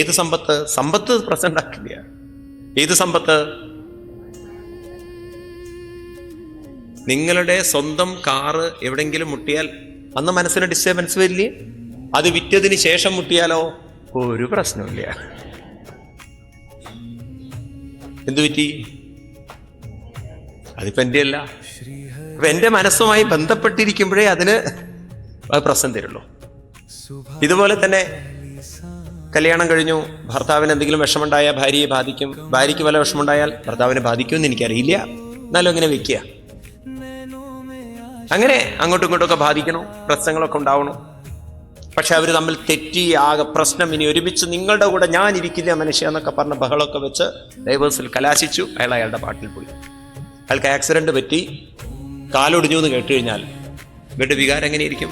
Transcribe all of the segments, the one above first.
ഏത് സമ്പത്ത്? സമ്പത്ത് പ്രശ്നം ഉണ്ടാക്കില്ല. ഏത് സമ്പത്ത്? നിങ്ങളുടെ സ്വന്തം കാറ് എവിടെങ്കിലും മുട്ടിയാൽ അന്ന് മനസ്സിന് ഡിസ്റ്റർബൻസ് വരില്ലേ? അത് വിറ്റതിന് ശേഷം മുട്ടിയാലോ ഒരു പ്രശ്നമില്ല. എന്തു പറ്റി? അതിപ്പോ എൻ്റെ അല്ല. അപ്പൊ എൻ്റെ മനസ്സുമായി ബന്ധപ്പെട്ടിരിക്കുമ്പോഴേ അതിന് പ്രശ്നം തരുള്ളൂ. ഇതുപോലെ തന്നെ കല്യാണം കഴിഞ്ഞു, ഭർത്താവിന് എന്തെങ്കിലും വിഷമുണ്ടായാൽ ഭാര്യയെ ബാധിക്കും, ഭാര്യയ്ക്ക് വല്ല വിഷമുണ്ടായാൽ ഭർത്താവിനെ ബാധിക്കുമെന്ന് എനിക്കറിയില്ല, എന്നാലും അങ്ങനെ വെക്കുക. അങ്ങനെ അങ്ങോട്ടും ഇങ്ങോട്ടൊക്കെ ബാധിക്കണം, പ്രശ്നങ്ങളൊക്കെ ഉണ്ടാവണം. പക്ഷെ അവർ തമ്മിൽ തെറ്റി ആകെ പ്രശ്നം, ഇനി ഒരുമിച്ച് നിങ്ങളുടെ കൂടെ ഞാൻ ഇരിക്കില്ല മനുഷ്യ എന്നൊക്കെ പറഞ്ഞ ബഹളമൊക്കെ വെച്ച് ഡൈവേഴ്സിൽ കലാശിച്ചു. അയാളുടെ പാട്ടിൽ പോയി. അയാൾക്ക് ആക്സിഡന്റ് പറ്റി, കാലൊടിഞ്ഞു എന്ന് കേട്ട് കഴിഞ്ഞാൽ ഇവരുടെ വികാരം എങ്ങനെയിരിക്കും?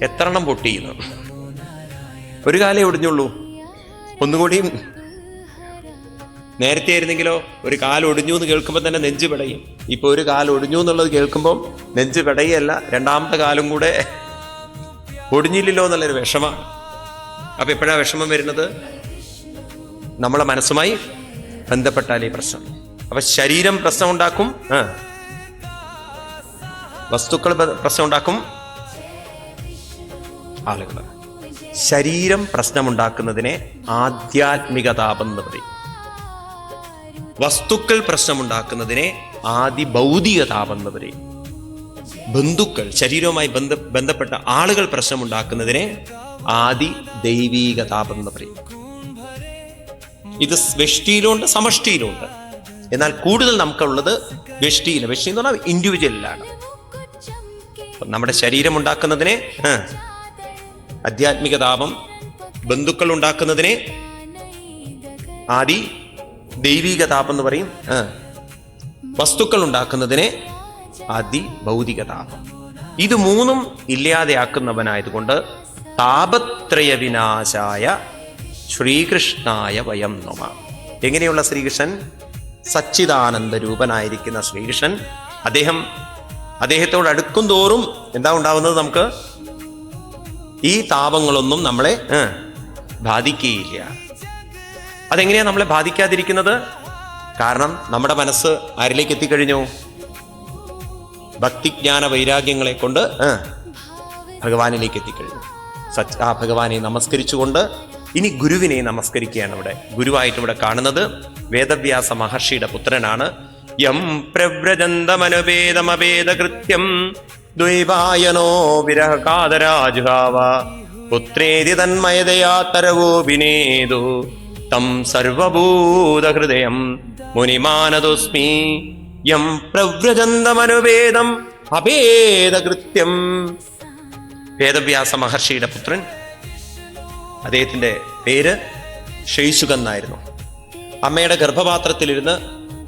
എത്ര എണ്ണം പൊട്ടിയുന്നു? ഒരു കാലേ ഒടിഞ്ഞുള്ളൂ. ഒന്നുകൂടിയും നേരത്തെ ആയിരുന്നെങ്കിലോ ഒരു കാലൊടിഞ്ഞു എന്ന് കേൾക്കുമ്പോൾ തന്നെ നെഞ്ച് പിടയും. ഇപ്പൊ ഒരു കാലൊടിഞ്ഞു എന്നുള്ളത് കേൾക്കുമ്പോൾ നെഞ്ച് പിടയല്ല, രണ്ടാമത്തെ കാലും കൂടെ ഒടിഞ്ഞില്ലല്ലോ എന്നുള്ളൊരു വിഷമം. അപ്പൊ എപ്പോഴാ വിഷമം വരുന്നത്? നമ്മളെ മനസ്സുമായി ബന്ധപ്പെട്ടാലേ പ്രശ്നം. അപ്പൊ ശരീരം പ്രശ്നം ഉണ്ടാക്കും, വസ്തുക്കൾ പ്രശ്നം ഉണ്ടാക്കും, ആളുകൾ. ശരീരം പ്രശ്നമുണ്ടാക്കുന്നതിനെ ആധ്യാത്മിക താപം എന്ന് പറയും. വസ്തുക്കൾ പ്രശ്നമുണ്ടാക്കുന്നതിനെ ആദി ഭൗതിക താപം എന്ന് പറയും. ബന്ധുക്കൾ, ശരീരവുമായി ബന്ധപ്പെട്ട ആളുകൾ പ്രശ്നമുണ്ടാക്കുന്നതിനെ ആദി ദൈവീക താപം എന്ന് പറയും. ഇത് വ്യഷ്ടിയിലുണ്ട്, സമഷ്ടിയിലുണ്ട്. എന്നാൽ കൂടുതൽ നമുക്കുള്ളത് വ്യഷ്ടിയില്ല. വ്യഷ്ടി എന്ന് പറഞ്ഞാൽ ഇൻഡിവിജ്വലിലാണ്. നമ്മുടെ ശരീരം ഉണ്ടാക്കുന്നതിനെ ആധ്യാത്മിക താപം, ബന്ധുക്കൾ ഉണ്ടാക്കുന്നതിനെ ആദി ദൈവിക താപം എന്ന് പറയും, വസ്തുക്കൾ ഉണ്ടാക്കുന്നതിനെ ആദി ഭൗതിക താപം. ഇത് മൂന്നും ഇല്ലാതെയാക്കുന്നവനായതുകൊണ്ട് താപത്രയ വിനാശായ ശ്രീകൃഷ്ണായ വയം നമ. എങ്ങനെയുള്ള ശ്രീകൃഷ്ണൻ? സച്ചിദാനന്ദ രൂപനായിരിക്കുന്ന ശ്രീകൃഷ്ണൻ. അദ്ദേഹത്തോട് അടുക്കും തോറും എന്താ ഉണ്ടാവുന്നത്? നമുക്ക് ഈ താപങ്ങളൊന്നും നമ്മളെ ബാധിക്കുകയില്ല. അതെങ്ങനെയാ നമ്മളെ ബാധിക്കാതിരിക്കുന്നത്? കാരണം നമ്മുടെ മനസ്സ് ആരിലേക്ക് എത്തിക്കഴിഞ്ഞു? ഭക്തിജ്ഞാന വൈരാഗ്യങ്ങളെ കൊണ്ട് ഭഗവാനിലേക്ക് എത്തിക്കഴിഞ്ഞു. ആ ഭഗവാനെ നമസ്കരിച്ചുകൊണ്ട് ഇനി ഗുരുവിനെ നമസ്കരിക്കുകയാണ്. ഇവിടെ ഗുരുവായിട്ട് ഇവിടെ കാണുന്നത് വേദവ്യാസ മഹർഷിയുടെ പുത്രനാണ്. യം പ്രവ്രജന്തമനുപേദമവേദകൃത്യം ദ്വൈവായനോ വിരഹകാതരാജുഹാവ പുത്രേതി തന്മയതയാ തരവോഭിനേതു തം സർവഭൂതഹൃദയം മുനിമാനതോസ്മി. യം പ്രവ്രജന്തമനുപേദം അഭേദകൃത്യം. വേദവ്യാസ മഹർഷിയുടെ പുത്രൻ, അദ്ദേഹത്തിന്റെ പേര് ശൈശുകൻ എന്നായിരുന്നു. അമ്മയുടെ ഗർഭപാത്രത്തിലിരുന്ന്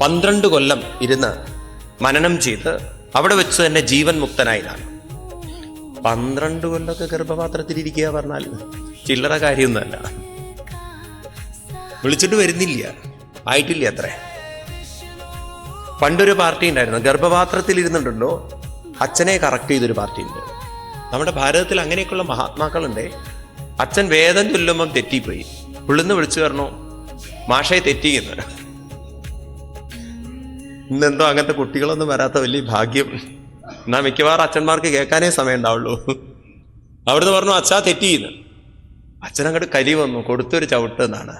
12 കൊല്ലം ഇരുന്ന് മനനം ചെയ്ത് അവിടെ വെച്ച് തന്നെ ജീവൻ മുക്തനായതാണ്. 12 കൊല്ലമൊക്കെ ഗർഭപാത്രത്തിലിരിക്കുക പറഞ്ഞാൽ ചില്ലറ കാര്യമൊന്നുമല്ല. വിളിച്ചിട്ട് വരുന്നില്ല, ആയിട്ടില്ല അത്രേ. പണ്ടൊരു പാർട്ടി ഉണ്ടായിരുന്നു, ഗർഭപാത്രത്തിൽ ഇരുന്നുണ്ടല്ലോ അച്ഛനെ കറക്റ്റ് ചെയ്തൊരു പാർട്ടി ഉണ്ട്. നമ്മുടെ ഭാരതത്തിൽ അങ്ങനെയൊക്കെയുള്ള മഹാത്മാക്കളുണ്ട്. അച്ഛൻ വേദം ചൊല്ലുമ്പം തെറ്റിപ്പോയി, ഉള്ളിന്ന് വിളിച്ചു പറഞ്ഞു മാഷയെ തെറ്റിയെന്ന്. ഇന്നെന്തോ അങ്ങനത്തെ കുട്ടികളൊന്നും വരാത്ത വലിയ ഭാഗ്യം. എന്നാ മിക്കവാറും അച്ഛന്മാർക്ക് കേൾക്കാനേ സമയം ഉണ്ടാവുള്ളൂ. അവിടുന്ന് പറഞ്ഞു അച്ഛാ തെറ്റിയെന്ന്. അച്ഛനങ്ങോട്ട് കലി വന്നു, കൊടുത്തൊരു ചവിട്ട് എന്നാണ്.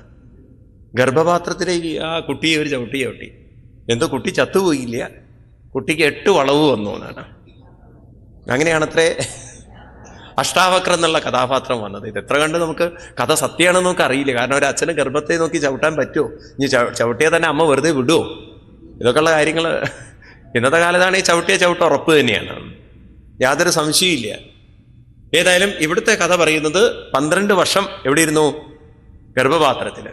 ഗർഭപാത്രത്തിലേക്ക് ആ കുട്ടിയെ ഒരു ചവിട്ടി. എന്തോ കുട്ടി ചത്തുപോയില്ല, കുട്ടിക്ക് 8 വളവ് വന്നു എന്നാണ്. അങ്ങനെയാണത്രേ അഷ്ടാവക്രം എന്നുള്ള കഥാപാത്രം വന്നത്. ഇത് എത്ര കണ്ട് നമുക്ക് കഥ സത്യമാണെന്ന് നമുക്ക് അറിയില്ല. കാരണം ഒരു അച്ഛന് ഗർഭത്തെ നോക്കി ചവിട്ടാൻ പറ്റുമോ? ഇനി ചവിട്ടിയാൽ തന്നെ അമ്മ വെറുതെ വിടുമോ? ഇതൊക്കെയുള്ള കാര്യങ്ങൾ ഇന്നത്തെ കാലത്താണ്. ഈ ചവിട്ട് ഉറപ്പ് തന്നെയാണ്, യാതൊരു സംശയമില്ല. ഏതായാലും ഇവിടുത്തെ കഥ പറയുന്നത് 12 വർഷം എവിടെ ഇരുന്നു? ഗർഭപാത്രത്തിൽ.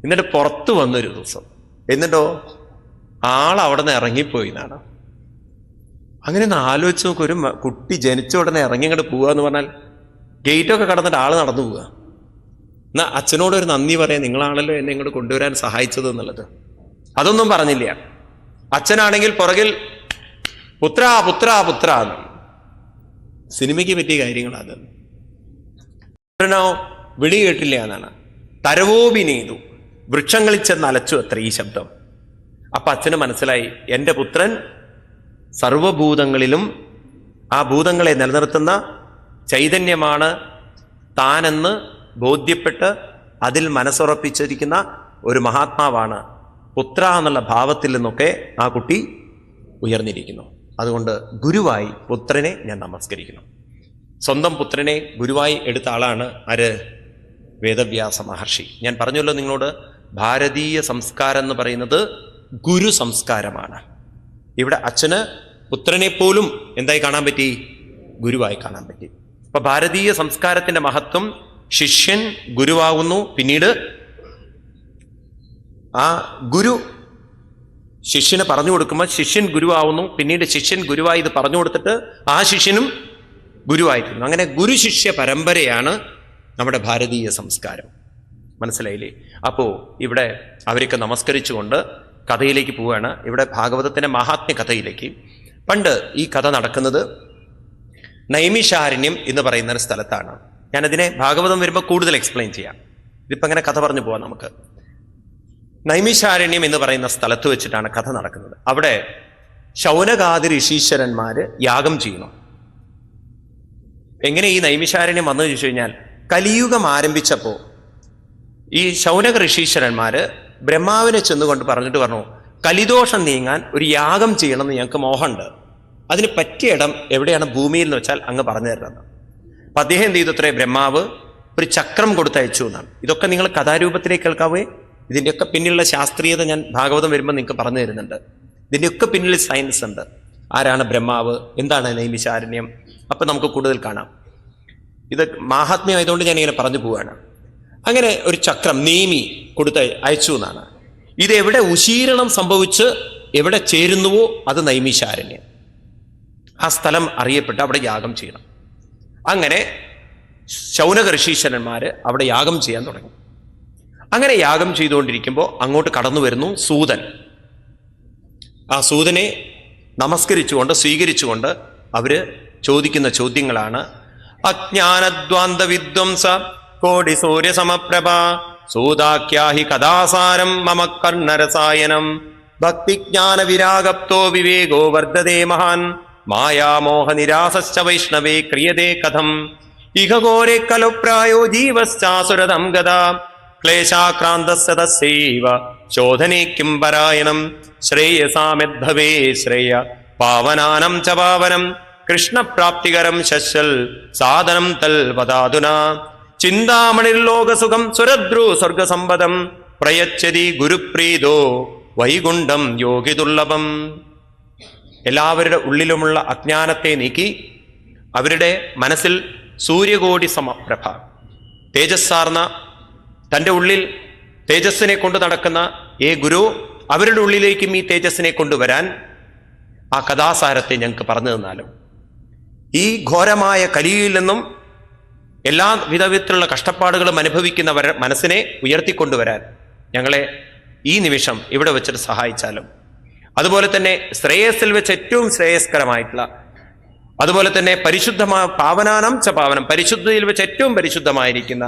എന്നിട്ട് പുറത്തു വന്നൊരു ദിവസം, എന്നിട്ടോ ആളവിടെ നിന്ന് ഇറങ്ങിപ്പോയി എന്നാണ്. അങ്ങനെ ഒന്ന് ആലോചിച്ച് നോക്കും, ഒരു കുട്ടി ജനിച്ച ഉടനെ ഇറങ്ങി അങ്ങോട്ട് പോവുക എന്ന് പറഞ്ഞാൽ ഗേറ്റൊക്കെ കടന്നിട്ട് ആള് നടന്നു പോവുക. എന്നാ അച്ഛനോട് ഒരു നന്ദി പറയാം, നിങ്ങളാണല്ലോ എന്നെ ഇങ്ങോട്ട് കൊണ്ടുവരാൻ സഹായിച്ചത് എന്നുള്ളത്. അതൊന്നും പറഞ്ഞില്ല. അച്ഛനാണെങ്കിൽ പുറകിൽ പുത്ര പുത്ര പുത്ര. സിനിമയ്ക്ക് പറ്റിയ കാര്യങ്ങളാണ്. വിളി കേട്ടില്ല എന്നാണ്. തരവോപിനീതു, വൃക്ഷങ്ങളിൽ ചെന്ന് അലച്ചു അത്ര ഈ ശബ്ദം. അപ്പൊ അച്ഛന് മനസ്സിലായി, എൻ്റെ പുത്രൻ സർവഭൂതങ്ങളിലും ആ ഭൂതങ്ങളെ നിലനിർത്തുന്ന ചൈതന്യമാണ് താനെന്ന് ബോധ്യപ്പെട്ട് അതിൽ മനസ്സുറപ്പിച്ചിരിക്കുന്ന ഒരു മഹാത്മാവാണ്. പുത്ര എന്നുള്ള ഭാവത്തിൽ നിന്നൊക്കെ ആ കുട്ടി ഉയർന്നിരിക്കുന്നു. അതുകൊണ്ട് ഗുരുവായി പുത്രനെ ഞാൻ നമസ്കരിക്കുന്നു. സ്വന്തം പുത്രനെ ഗുരുവായി എടുത്ത ആളാണ് ആര്? വേദവ്യാസ മഹർഷി. ഞാൻ പറഞ്ഞല്ലോ നിങ്ങളോട്, ഭാരതീയ സംസ്കാരം എന്ന് പറയുന്നത് ഗുരു സംസ്കാരമാണ്. ഇവിടെ അച്ഛന് പുത്രനെ പോലും എന്തായി കാണാൻ പറ്റി? ഗുരുവായി കാണാൻ പറ്റി. അപ്പൊ ഭാരതീയ സംസ്കാരത്തിന്റെ മഹത്വം, ശിഷ്യൻ ഗുരുവാകുന്നു, പിന്നീട് ആ ഗുരു ശിഷ്യന് പറഞ്ഞു കൊടുക്കുമ്പോൾ ശിഷ്യൻ ഗുരുവാകുന്നു, പിന്നീട് ശിഷ്യൻ ഗുരുവായി ഇത് പറഞ്ഞു കൊടുത്തിട്ട് ആ ശിഷ്യനും ഗുരുവായിത്തീരുന്നു. അങ്ങനെ ഗുരു ശിഷ്യ പരമ്പരയാണ് നമ്മുടെ ഭാരതീയ സംസ്കാരം. മനസ്സിലായില്ലേ? അപ്പോൾ ഇവിടെ അവരൊക്കെ നമസ്കരിച്ചുകൊണ്ട് കഥയിലേക്ക് പോവുകയാണ്. ഇവിടെ ഭാഗവതത്തിന്റെ മഹാത്മ്യ കഥയിലേക്ക്. പണ്ട് ഈ കഥ നടക്കുന്നത് നൈമിഷാരണ്യം എന്ന് പറയുന്ന ഒരു സ്ഥലത്താണ്. ഞാനതിനെ ഭാഗവതം വരുമ്പോൾ കൂടുതൽ എക്സ്പ്ലെയിൻ ചെയ്യാം. ഇതിപ്പോൾ അങ്ങനെ കഥ പറഞ്ഞു പോവാം നമുക്ക്. നൈമിഷാരണ്യം എന്ന് പറയുന്ന സ്ഥലത്ത് വെച്ചിട്ടാണ് കഥ നടക്കുന്നത്. അവിടെ ശൗനകാദി ഋഷീശ്വരന്മാര് യാഗം ചെയ്യുന്നു. എങ്ങനെ ഈ നൈമിഷാരണ്യം വന്നു ചോദിച്ചു കഴിഞ്ഞാൽ, കലിയുഗം ആരംഭിച്ചപ്പോൾ ഈ ശൗനക ഋഷീശ്വരന്മാര് ബ്രഹ്മാവിനെ ചെന്നുകൊണ്ട് പറഞ്ഞിട്ട് പറഞ്ഞു, കലിദോഷം നീങ്ങാൻ ഒരു യാഗം ചെയ്യണമെന്ന് ഞങ്ങൾക്ക് മോഹമുണ്ട്. അതിന് പറ്റിയ ഇടം എവിടെയാണ് ഭൂമിയിൽ എന്ന് വെച്ചാൽ അങ്ങ് പറഞ്ഞു തരുന്നത്. അപ്പൊ അദ്ദേഹം എന്ത് ചെയ്തു? അത്രേ ബ്രഹ്മാവ് ഒരു ചക്രം കൊടുത്തയച്ചു എന്നാണ്. ഇതൊക്കെ നിങ്ങൾ കഥാരൂപത്തിലേക്ക് കേൾക്കാവേ. ഇതിൻ്റെയൊക്കെ പിന്നിലുള്ള ശാസ്ത്രീയത ഞാൻ ഭാഗവതം വരുമ്പോൾ നിങ്ങൾക്ക് പറഞ്ഞു തരുന്നുണ്ട്. ഇതിൻ്റെയൊക്കെ പിന്നിൽ സയൻസ് ഉണ്ട്. ആരാണ് ബ്രഹ്മാവ്? എന്താണ് നൈമിഷാരണ്യം? അപ്പൊ നമുക്ക് കൂടുതൽ കാണാം. ഇത് മാഹാത്മ്യമായതുകൊണ്ട് ഞാൻ ഇങ്ങനെ പറഞ്ഞു പോവുകയാണ്. അങ്ങനെ ഒരു ചക്രം നേമി കൊടുത്ത് അയച്ചു എന്നാണ്. ഇത് എവിടെ ഉശീരണം സംഭവിച്ച് എവിടെ ചേരുന്നുവോ അത് നൈമിഷാരണ്യം. ആ സ്ഥലം അറിയപ്പെട്ട് അവിടെ യാഗം ചെയ്യണം. അങ്ങനെ ശൗനക ഋഷീശ്വരന്മാര് അവിടെ യാഗം ചെയ്യാൻ തുടങ്ങി. അങ്ങനെ യാഗം ചെയ്തുകൊണ്ടിരിക്കുമ്പോൾ അങ്ങോട്ട് കടന്നു വരുന്നു സൂതൻ. ആ സൂതനെ നമസ്കരിച്ചുകൊണ്ട് സ്വീകരിച്ചുകൊണ്ട് അവര് ചോദിക്കുന്ന ചോദ്യങ്ങളാണ്: അജ്ഞാനദ്വാന്ത വിദ്വംസ കോടി സൂര്യ സമപ്രഭ സൂതാഖ്യാഹി കഥാസാരം മമ കർണരസായനം ഭക്തിജ്ഞാന വിരാഗപ്തോ വിവേകോ വർദ്ധതേ മഹാൻ മായാമോഹ നിരാസശ്ച വൈഷ്ണവേ ക്രിയതേ കഥം ഇഹ ഘോരേ കലു പ്രായോ ജീവശ്ചാസുരതം ഗതാ ക്ലേശാക്രാന്തസ്യ തസ്യൈവ ശോധനേ കിം പരായണം ശ്രേയസാമെദ്ഭവേ ശ്രേയ പാവനാനം ച പാവനം കൃഷ്ണപ്രാപ്തികരം ശശ്വൽ സാധനം തൽ വദാതുന ചിന്താമണിർലോകസുഖം സുരദ്രു സ്വർഗസമ്പദം പ്രയച്ഛതി ഗുരുപ്രീതോ വൈകുണ്ഠം യോഗിദുർലഭം. എല്ലാവരുടെ ഉള്ളിലുമുള്ള അജ്ഞാനത്തെ നീക്കി അവരുടെ മനസ്സിൽ സൂര്യകോടി സമപ്രഭ തേജസ്സാർന്ന തൻ്റെ ഉള്ളിൽ തേജസ്സിനെ കൊണ്ട് നടക്കുന്ന ഗുരു അവരുടെ ഉള്ളിലേക്കും ഈ തേജസ്സിനെ കൊണ്ടുവരാൻ ആ കഥാസാരത്തെ ഞങ്ങൾക്ക് പറഞ്ഞു തന്നാലും, ഈ ഘോരമായ കലിയിൽ നിന്നും എല്ലാ വിധത്തിലുള്ള കഷ്ടപ്പാടുകളും അനുഭവിക്കുന്നവരുടെ മനസ്സിനെ ഉയർത്തിക്കൊണ്ടുവരാൻ ഞങ്ങളെ ഈ നിമിഷം ഇവിടെ വെച്ചിട്ട് സഹായിച്ചാലും, അതുപോലെ തന്നെ ശ്രേയസ്സിൽ വെച്ച് ഏറ്റവും ശ്രേയസ്കരമായിട്ടുള്ള, അതുപോലെ തന്നെ പരിശുദ്ധമായ പാവനാനം ച പാവനം പരിശുദ്ധിയിൽ വെച്ച് ഏറ്റവും പരിശുദ്ധമായിരിക്കുന്ന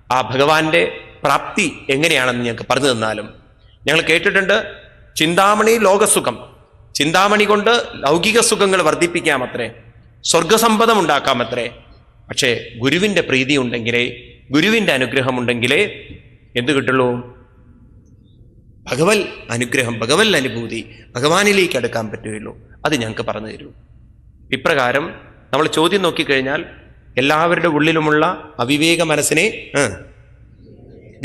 ആ ഭഗവാന്റെ പ്രാപ്തി എങ്ങനെയാണെന്ന് ഞങ്ങൾക്ക് പറഞ്ഞു തന്നാലും. ഞങ്ങൾ കേട്ടിട്ടുണ്ട് ചിന്താമണി ലോകസുഖം, ചിന്താമണി കൊണ്ട് ലൗകിക സുഖങ്ങൾ വർദ്ധിപ്പിക്കാമത്രേ, സ്വർഗസമ്പദം ഉണ്ടാക്കാമത്രേ. പക്ഷേ ഗുരുവിൻ്റെ പ്രീതി ഉണ്ടെങ്കിലേ, ഗുരുവിൻ്റെ അനുഗ്രഹം ഉണ്ടെങ്കിലേ എന്ത് കിട്ടുള്ളൂ? ഭഗവൽ അനുഗ്രഹം, ഭഗവൽ അനുഭൂതി, ഭഗവാനിലേക്ക് അടുക്കാൻ പറ്റുകയുള്ളൂ. അത് ഞങ്ങൾക്ക് പറഞ്ഞു തരൂ. ഇപ്രകാരം നമ്മൾ ചോദ്യം നോക്കിക്കഴിഞ്ഞാൽ എല്ലാവരുടെ ഉള്ളിലുമുള്ള അവിവേക മനസ്സിനെ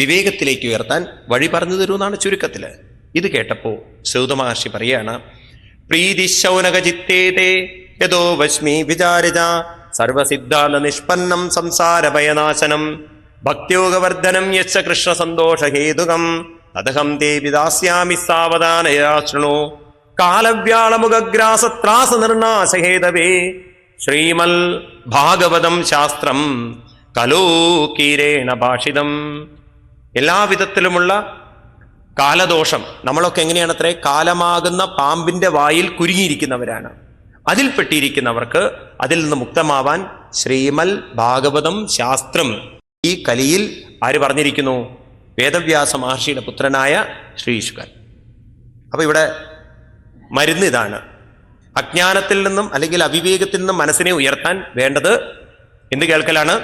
വിവേകത്തിലേക്ക് ഉയർത്താൻ വഴി പറഞ്ഞു തരൂ എന്നാണ് ചുരുക്കത്തില്. ഇത് കേട്ടപ്പോ സൂത മഹർഷി പറയാണ്: പ്രീതി ശൗനകചിത്തേതേ യദോ വശ്മി വിചാരിജ സർവസിദ്ധാന്ത നിഷ്പന്നം സംസാരഭയനാശനം ഭക്തിയോഗവർദ്ധനം യശ്ച കൃഷ്ണ സന്തോഷഹേതുകം തദഹം തേ വിദാസ്യാമി സാവധാനയാ ശൃണു കാലവ്യാളമുഖഗ്രാസത്രാസ നിർണാശഹേതവേ ശ്രീമൽ ഭാഗവതം ശാസ്ത്രം കലോകീരേണ ഭാഷിതം. എല്ലാവിധത്തിലുമുള്ള കാലദോഷം, നമ്മളൊക്കെ എങ്ങനെയാണത്രേ? കാലമാകുന്ന പാമ്പിന്റെ വായിൽ കുരുങ്ങിയിരിക്കുന്നവരാണ്. അതിൽപ്പെട്ടിരിക്കുന്നവർക്ക് അതിൽ നിന്ന് മുക്തമാവാൻ ശ്രീമൽ ഭാഗവതം ശാസ്ത്രം ഈ കലിയിൽ ആര് പറഞ്ഞിരിക്കുന്നു? വേദവ്യാസ മഹർഷിയുടെ പുത്രനായ ശ്രീശുകൻ. അപ്പൊ ഇവിടെ മരുന്ന് ഇതാണ്. അജ്ഞാനത്തിൽ നിന്നും അല്ലെങ്കിൽ അവിവേകത്തിൽ നിന്നും മനസ്സിനെ ഉയർത്താൻ വേണ്ടത് എന്ത് കേൾക്കലാണ്?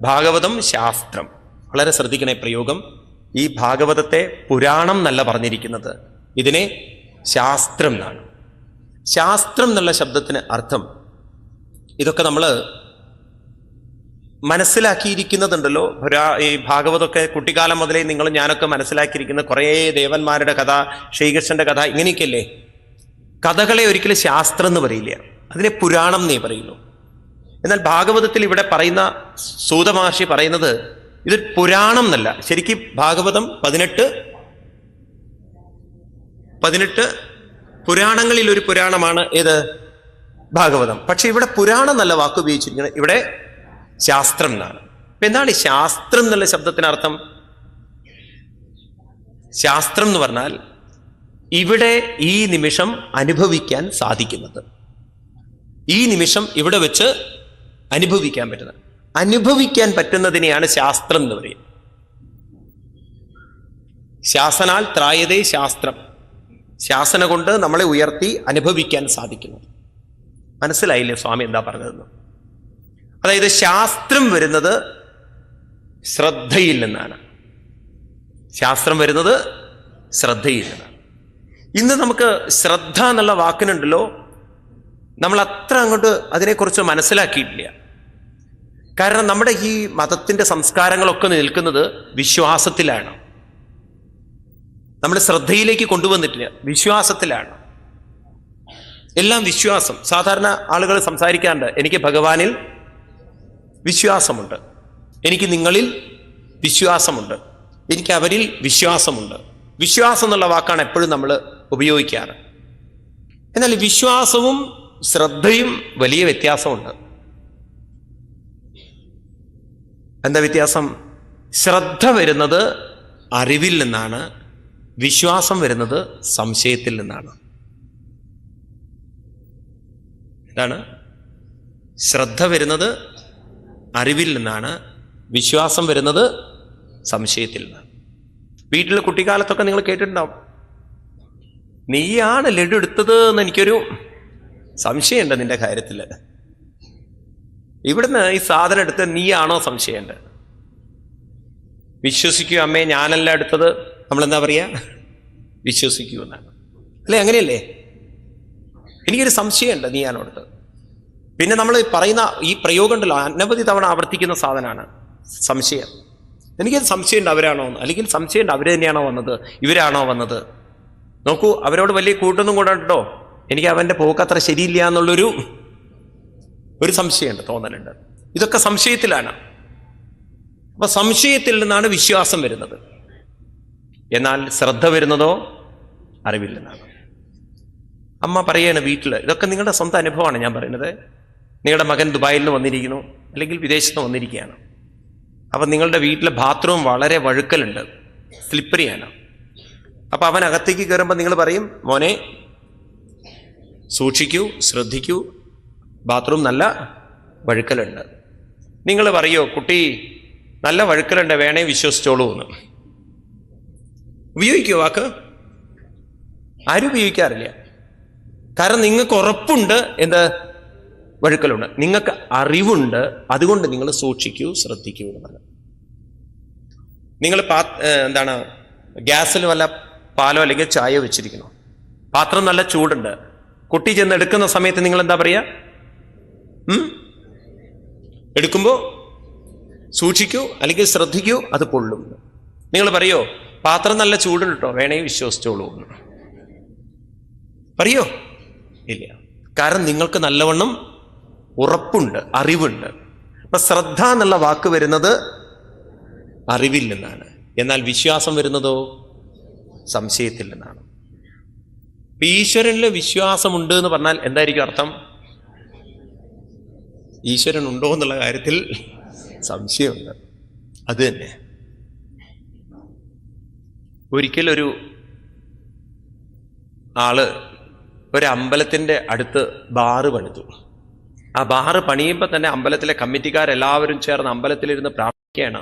ഭാഗവതം, ശാസ്ത്രം. വളരെ ശ്രദ്ധിക്കണേ പ്രയോഗം. ഈ ഭാഗവതത്തെ പുരാണം എന്നല്ല പറഞ്ഞിരിക്കുന്നത്, ഇതിനെ ശാസ്ത്രം എന്നാണ്. ശാസ്ത്രം എന്നുള്ള ശബ്ദത്തിന് അർത്ഥം, ഇതൊക്കെ നമ്മൾ മനസ്സിലാക്കിയിരിക്കുന്നതുണ്ടല്ലോ. ഈ ഭാഗവതമൊക്കെ കുട്ടിക്കാലം മുതലേ നിങ്ങളും ഞാനൊക്കെ മനസ്സിലാക്കിയിരിക്കുന്ന കുറേ ദേവന്മാരുടെ കഥ, ശ്രീകൃഷ്ണന്റെ കഥ, ഇങ്ങനെയൊക്കെയല്ലേ. കഥകളെ ഒരിക്കലും ശാസ്ത്രം എന്ന് പറയില്ല, അതിനെ പുരാണം എന്നേ പറയുള്ളൂ. എന്നാൽ ഭാഗവതത്തിൽ ഇവിടെ പറയുന്ന സൂത മഹർഷി പറയുന്നത് ഇത് പുരാണം എന്നല്ല. ശരിക്കും ഭാഗവതം 18 പുരാണങ്ങളിൽ ഒരു പുരാണമാണ് ഏത്? ഭാഗവതം. പക്ഷെ ഇവിടെ പുരാണം എന്നല്ല വാക്ക് ഉപയോഗിച്ചിരിക്കുന്നത്, ഇവിടെ ശാസ്ത്രം എന്നാണ്. അപ്പൊ എന്താണ് ശാസ്ത്രം എന്നുള്ള ശബ്ദത്തിന് അർത്ഥം? ശാസ്ത്രം എന്ന് പറഞ്ഞാൽ ഇവിടെ ഈ നിമിഷം അനുഭവിക്കാൻ സാധിക്കുന്നത്, ഈ നിമിഷം ഇവിടെ വെച്ച് അനുഭവിക്കാൻ പറ്റുന്നത്, അനുഭവിക്കാൻ പറ്റുന്നതിനെയാണ് ശാസ്ത്രം എന്ന് പറയുന്നത്. ശാസനാൽ ത്രായതേ ശാസ്ത്രം. ശാസന കൊണ്ട് നമ്മളെ ഉയർത്തി അനുഭവിക്കാൻ സാധിക്കുന്നത്. മനസ്സിലായില്ലേ സ്വാമി എന്താ പറഞ്ഞതെന്ന്? അതായത് ശാസ്ത്രം വരുന്നത് ശ്രദ്ധയിൽ നിന്നാണ്. ശാസ്ത്രം വരുന്നത് ശ്രദ്ധയിൽ നിന്നാണ്. ഇന്ന് നമുക്ക് ശ്രദ്ധ എന്നുള്ള വാക്കിനുണ്ടല്ലോ, നമ്മൾ അത്ര അങ്ങോട്ട് അതിനെക്കുറിച്ച് മനസ്സിലാക്കിയിട്ടില്ല. കാരണം നമ്മുടെ ഈ മതത്തിന്റെ സംസ്കാരങ്ങളൊക്കെ നിൽക്കുന്നത് വിശ്വാസത്തിലാണ്. നമ്മൾ ശ്രദ്ധയിലേക്ക് കൊണ്ടുവന്നിട്ടില്ല, വിശ്വാസത്തിലാണ്. എല്ലാം വിശ്വാസം. സാധാരണ ആളുകൾ സംസാരിക്കാറുണ്ട്, എനിക്ക് ഭഗവാനിൽ വിശ്വാസമുണ്ട്, എനിക്ക് നിങ്ങളിൽ വിശ്വാസമുണ്ട്, എനിക്ക് അവരിൽ വിശ്വാസമുണ്ട്. വിശ്വാസം എന്നുള്ള വാക്കാണ് എപ്പോഴും നമ്മൾ ഉപയോഗിക്കാറ്. എന്നാൽ വിശ്വാസവും ശ്രദ്ധയും വലിയ വ്യത്യാസമുണ്ട്. എന്താ വ്യത്യാസം? ശ്രദ്ധ വരുന്നത് അറിവിൽ നിന്നാണ്, വിശ്വാസം വരുന്നത് സംശയത്തിൽ നിന്നാണ്. എന്താണ്? ശ്രദ്ധ വരുന്നത് അറിവിൽ നിന്നാണ്, വിശ്വാസം വരുന്നത് സംശയത്തിൽ നിന്നാണ്. വീട്ടിൽ കുട്ടിക്കാലത്തൊക്കെ നിങ്ങൾ കേട്ടിട്ടുണ്ടാവും, നീയാണ് ലഡു എടുത്തത് എന്ന് എനിക്കൊരു സംശയമുണ്ട് നിന്റെ കാര്യത്തിൽ. ഇവിടുന്ന് ഈ സാധനം എടുത്ത് നീയാണോ സംശയമുണ്ട്? വിശ്വസിക്കൂ അമ്മേ, ഞാനല്ല എടുത്തത്, നമ്മളെന്താ പറയാ? വിശ്വസിക്കൂ എന്നാണ് അല്ലേ? അങ്ങനെയല്ലേ? എനിക്കൊരു സംശയമുണ്ട് നീയാണോ എടുത്തത്. പിന്നെ നമ്മൾ പറയുന്ന ഈ പ്രയോഗം ഉണ്ടല്ലോ, അനവധി തവണ ആവർത്തിക്കുന്ന സാധനമാണ് സംശയം. എനിക്കത് സംശയമുണ്ട് അവരാണോ എന്ന്, അല്ലെങ്കിൽ സംശയമുണ്ട് അവർ തന്നെയാണോ വന്നത്, ഇവരാണോ വന്നത്. നോക്കൂ, അവരോട് വലിയ കൂട്ടൊന്നും കൂടാട്ടോ, എനിക്ക് അവൻ്റെ പോക്ക് അത്ര ശരിയില്ല എന്നുള്ളൊരു സംശയമുണ്ട്, തോന്നലുണ്ട്. ഇതൊക്കെ സംശയത്തിലാണ്. അപ്പൊ സംശയത്തിൽ നിന്നാണ് വിശ്വാസം വരുന്നത്. എന്നാൽ ശ്രദ്ധ വരുന്നതോ അറിവിൽ നിന്നാണ്. അമ്മ പറയാണ് വീട്ടിൽ, ഇതൊക്കെ നിങ്ങളുടെ സ്വന്തം അനുഭവമാണ് ഞാൻ പറയുന്നത്. നിങ്ങളുടെ മകൻ ദുബായിൽ നിന്ന് വന്നിരിക്കുന്നു, അല്ലെങ്കിൽ വിദേശത്ത് നിന്ന് വന്നിരിക്കുകയാണ്. അപ്പം നിങ്ങളുടെ വീട്ടിലെ ബാത്റൂം വളരെ വഴുക്കലുണ്ട്, സ്ലിപ്പറിയാണ്. അപ്പം അവൻ അകത്തേക്ക് കയറുമ്പോൾ നിങ്ങൾ പറയും, മോനെ സൂക്ഷിക്കൂ, ശ്രദ്ധിക്കൂ, ബാത്റൂം നല്ല വഴുക്കലുണ്ട്. നിങ്ങൾ പറയോ, കുട്ടി നല്ല വഴുക്കലുണ്ട്, വേണേ വിശ്വസിച്ചോളൂ എന്ന്. ഉപയോഗിക്കുമോ വാക്ക്? ആരും ഉപയോഗിക്കാറില്ല. കാരണം നിങ്ങൾക്ക് ഉറപ്പുണ്ട് എന്ത് വഴുക്കലുണ്ട്, നിങ്ങൾക്ക് അറിവുണ്ട്, അതുകൊണ്ട് നിങ്ങൾ സൂക്ഷിക്കൂ, ശ്രദ്ധിക്കൂ എന്ന് പറഞ്ഞു. നിങ്ങൾ എന്താണ് ഗ്യാസിൽ വല്ല പാലോ അല്ലെങ്കിൽ ചായ വെച്ചിരിക്കണോ, പാത്രം നല്ല ചൂടുണ്ട്, കുട്ടി ചെന്ന് എടുക്കുന്ന സമയത്ത് നിങ്ങൾ എന്താ പറയാ? എടുക്കുമ്പോൾ സൂക്ഷിക്കൂ അല്ലെങ്കിൽ ശ്രദ്ധിക്കൂ, അത് പൊള്ളും. നിങ്ങൾ പറയോ, പാത്രം നല്ല ചൂടുണ്ട് കേട്ടോ, വേണേ വിശ്വസിച്ചോളൂ എന്ന് പറയോ? ഇല്ല. കാരണം നിങ്ങൾക്ക് നല്ലവണ്ണം ഉറപ്പുണ്ട്, അറിവുണ്ട്. അപ്പൊ ശ്രദ്ധ എന്നുള്ള വാക്ക് വരുന്നത് അറിവിൽ നിന്നാണ്. എന്നാൽ വിശ്വാസം വരുന്നതോ സംശയത്തിൽ നിന്നാണ്. ഈശ്വരനിൽ വിശ്വാസമുണ്ട് എന്ന് പറഞ്ഞാൽ എന്തായിരിക്കും അർത്ഥം? ഈശ്വരൻ ഉണ്ടോ എന്നുള്ള കാര്യത്തിൽ സംശയമുണ്ട്. അത് തന്നെ. ഒരിക്കലൊരു ആള് ഒരു അമ്പലത്തിന്റെ അടുത്ത് ബാറ് പണിതു. ആ ബാറ് പണിയുമ്പോൾ തന്നെ അമ്പലത്തിലെ കമ്മിറ്റിക്കാരെല്ലാവരും ചേർന്ന് അമ്പലത്തിലിരുന്ന് പ്രാർത്ഥിക്കുകയാണ്,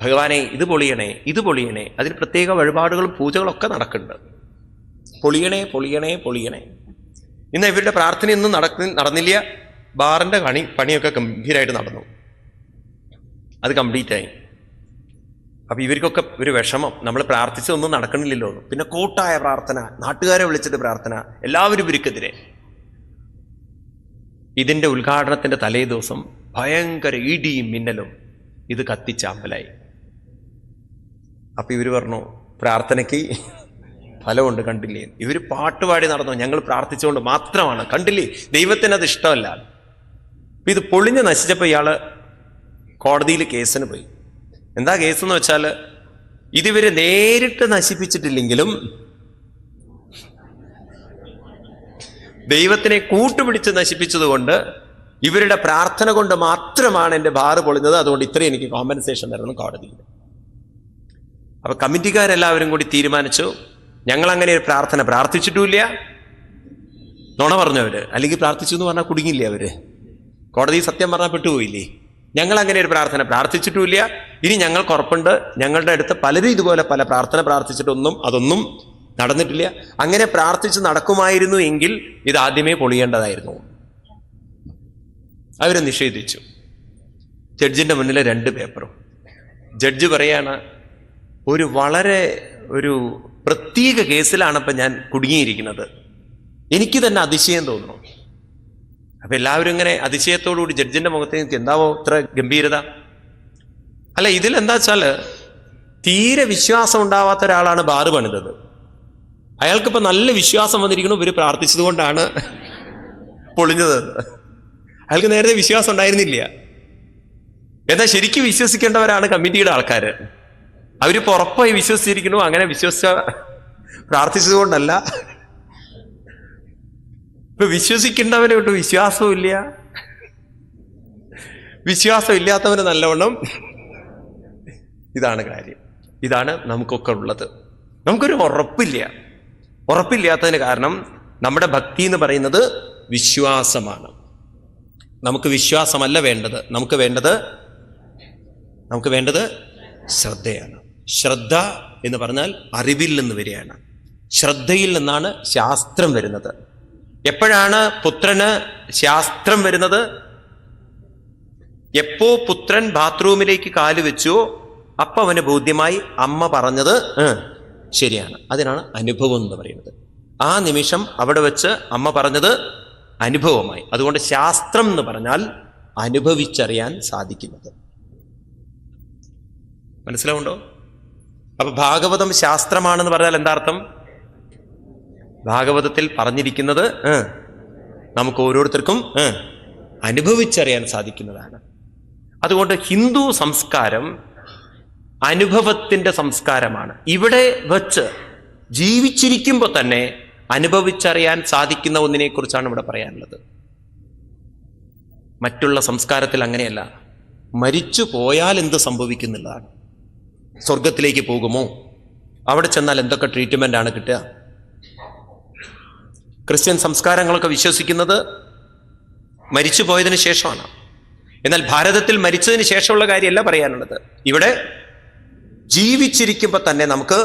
ഭഗവാനെ ഇത് പൊളിയണേ, ഇത് പൊളിയണേ. അതിന് പ്രത്യേക വഴിപാടുകളും പൂജകളൊക്കെ നടക്കുന്നുണ്ട്. പൊളിയണേ പൊളിയണേ പൊളിയണേ. ഇന്ന് ഇവരുടെ പ്രാർത്ഥനയൊന്നും നടന്നില്ല. ബാറിന്റെ പണിയൊക്കെ ഗംഭീരമായിട്ട് നടന്നു, അത് കംപ്ലീറ്റായി. അപ്പൊ ഇവർക്കൊക്കെ ഒരു വിഷമം, നമ്മൾ പ്രാർത്ഥിച്ചതൊന്നും നടക്കണില്ലല്ലോ. പിന്നെ കൂട്ടായ പ്രാർത്ഥന, നാട്ടുകാരെ വിളിച്ചിട്ട് പ്രാർത്ഥന, എല്ലാവരും ഇവർക്കെതിരെ. ഇതിന്റെ ഉദ്ഘാടനത്തിന്റെ തലേ ദിവസം ഭയങ്കര ഇടിയും മിന്നലും, ഇത് കത്തിച്ചാമ്പലായി. അപ്പൊ ഇവര് പറഞ്ഞു പ്രാർത്ഥനയ്ക്ക് ഫലമുണ്ട്, കണ്ടില്ലേ. ഇവര് പാട്ടുപാടി നടന്നു, ഞങ്ങൾ പ്രാർത്ഥിച്ചുകൊണ്ട് മാത്രമാണ്, കണ്ടില്ലേ, ദൈവത്തിന് അത് ഇഷ്ടമല്ല. ഇത് പൊളിഞ്ഞ് നശിച്ചപ്പോൾ ഇയാള് കോടതിയിൽ കേസിന് പോയി. എന്താ കേസെന്ന് വെച്ചാൽ, ഇതിവര് നേരിട്ട് നശിപ്പിച്ചിട്ടില്ലെങ്കിലും ദൈവത്തിനെ കൂട്ടുപിടിച്ച് നശിപ്പിച്ചതുകൊണ്ട് ഇവരുടെ പ്രാർത്ഥന കൊണ്ട് മാത്രമാണ് എൻ്റെ ബാറ് പൊളിഞ്ഞത്, അതുകൊണ്ട് ഇത്രയും എനിക്ക് കോമ്പൻസേഷൻ തരണം കോടതിയിൽ. അപ്പൊ കമ്മിറ്റിക്കാരെല്ലാവരും കൂടി തീരുമാനിച്ചു, ഞങ്ങൾ അങ്ങനെ ഒരു പ്രാർത്ഥന പ്രാർത്ഥിച്ചിട്ടുമില്ല. നുണ പറഞ്ഞവര്, അല്ലെങ്കിൽ പ്രാർത്ഥിച്ചു എന്ന് പറഞ്ഞാൽ കുടുങ്ങില്ലേ അവര്, കോടതി സത്യം പറഞ്ഞാൽ പെട്ടുപോയില്ലേ. ഞങ്ങൾ അങ്ങനെ ഒരു പ്രാർത്ഥന പ്രാർത്ഥിച്ചിട്ടുമില്ല. ഇനി ഞങ്ങൾക്ക് ഉറപ്പുണ്ട്, ഞങ്ങളുടെ അടുത്ത് പലരും ഇതുപോലെ പല പ്രാർത്ഥന പ്രാർത്ഥിച്ചിട്ടൊന്നും അതൊന്നും നടന്നിട്ടില്ല. അങ്ങനെ പ്രാർത്ഥിച്ച് നടക്കുമായിരുന്നു എങ്കിൽ ഇത് ആദ്യമേ പൊളിയേണ്ടതായിരുന്നു. അവരെ നിഷേധിച്ചു. ജഡ്ജിന്റെ മുന്നിലെ 2 പേപ്പറും. ജഡ്ജ് പറയാണ്, വളരെ പ്രത്യേക കേസിലാണ് ഇപ്പം ഞാൻ കുടുങ്ങിയിരിക്കുന്നത്, എനിക്ക് തന്നെ അതിശയം തോന്നുന്നു. അപ്പൊ എല്ലാവരും ഇങ്ങനെ അതിശയത്തോടുകൂടി ജഡ്ജിന്റെ മുഖത്തേക്ക്, എന്താവോ ഇത്ര ഗംഭീരത? അല്ല, ഇതിലെന്താ വെച്ചാല് തീരെ വിശ്വാസം ഉണ്ടാവാത്ത ഒരാളാണ് ബാറ് പണിതത്. അയാൾക്കിപ്പോ നല്ല വിശ്വാസം വന്നിരിക്കുന്നു, ഇവര് പ്രാർത്ഥിച്ചത് കൊണ്ടാണ് പൊളിഞ്ഞത്. അയാൾക്ക് നേരത്തെ വിശ്വാസം ഉണ്ടായിരുന്നില്ല. എന്നാൽ ശരിക്കും വിശ്വസിക്കേണ്ടവരാണ് കമ്മിറ്റിയുടെ ആൾക്കാര്. അവരിപ്പോ ഉറപ്പായി വിശ്വസിച്ചിരിക്കുന്നു. അങ്ങനെ പ്രാർത്ഥിച്ചത് കൊണ്ടല്ല. ഇപ്പൊ വിശ്വസിക്കേണ്ടവനോട്ട് വിശ്വാസവും ഇല്ല, വിശ്വാസം ഇല്ലാത്തവന് നല്ലവണ്ണം. ഇതാണ് കാര്യം. ഇതാണ് നമുക്കൊക്കെ ഉള്ളത്. നമുക്കൊരു ഉറപ്പില്ലാത്തതിന് കാരണം നമ്മുടെ ഭക്തി എന്ന് പറയുന്നത് വിശ്വാസമാണ്. നമുക്ക് വിശ്വാസമല്ല വേണ്ടത്, നമുക്ക് വേണ്ടത് ശ്രദ്ധയാണ്. ശ്രദ്ധ എന്ന് പറഞ്ഞാൽ അറിവിൽ നിന്ന് വരികയാണ്. ശ്രദ്ധയിൽ നിന്നാണ് ശാസ്ത്രം വരുന്നത്. എപ്പോഴാണ് പുത്രന് ശാസ്ത്രം വരുന്നത്? എപ്പോ പുത്രൻ ബാത്റൂമിലേക്ക് കാല് വെച്ചോ അപ്പൊ അവന് ബോധ്യമായി അമ്മ പറഞ്ഞത് ശരിയാണ്. അതിനാണ് അനുഭവം എന്ന് പറയുന്നത്. ആ നിമിഷം അവിടെ വെച്ച് അമ്മ പറഞ്ഞത് അനുഭവമായി. അതുകൊണ്ട് ശാസ്ത്രം എന്ന് പറഞ്ഞാൽ അനുഭവിച്ചറിയാൻ സാധിക്കുന്നത്. മനസ്സിലാവുണ്ടോ? അപ്പൊ ഭാഗവതം ശാസ്ത്രമാണെന്ന് പറഞ്ഞാൽ എന്താ അർത്ഥം? ഭാഗവതത്തിൽ പറഞ്ഞിരിക്കുന്നത് നമുക്ക് ഓരോരുത്തർക്കും അനുഭവിച്ചറിയാൻ സാധിക്കുന്നതാണ്. അതുകൊണ്ട് ഹിന്ദു സംസ്കാരം അനുഭവത്തിന്റെ സംസ്കാരമാണ്. ഇവിടെ വച്ച് ജീവിച്ചിരിക്കുമ്പോൾ തന്നെ അനുഭവിച്ചറിയാൻ സാധിക്കുന്ന ഒന്നിനെ കുറിച്ചാണ് ഇവിടെ പറയാനുള്ളത്. മറ്റുള്ള സംസ്കാരത്തിൽ അങ്ങനെയല്ല. മരിച്ചു പോയാൽ എന്ത് സംഭവിക്കുന്നുള്ളതാണ്. സ്വർഗത്തിലേക്ക് പോകുമോ, അവിടെ ചെന്നാൽ എന്തൊക്കെ ട്രീറ്റ്മെന്റ് ആണ് കിട്ടുക? ക്രിസ്ത്യൻ സംസ്കാരങ്ങളൊക്കെ വിശ്വസിക്കുന്നത് മരിച്ചു പോയതിനു ശേഷമാണ്. എന്നാൽ ഭാരതത്തിൽ മരിച്ചതിന് ശേഷമുള്ള കാര്യമല്ല പറയാനുള്ളത്. ഇവിടെ ജീവിച്ചിരിക്കുമ്പോൾ തന്നെ നമുക്ക്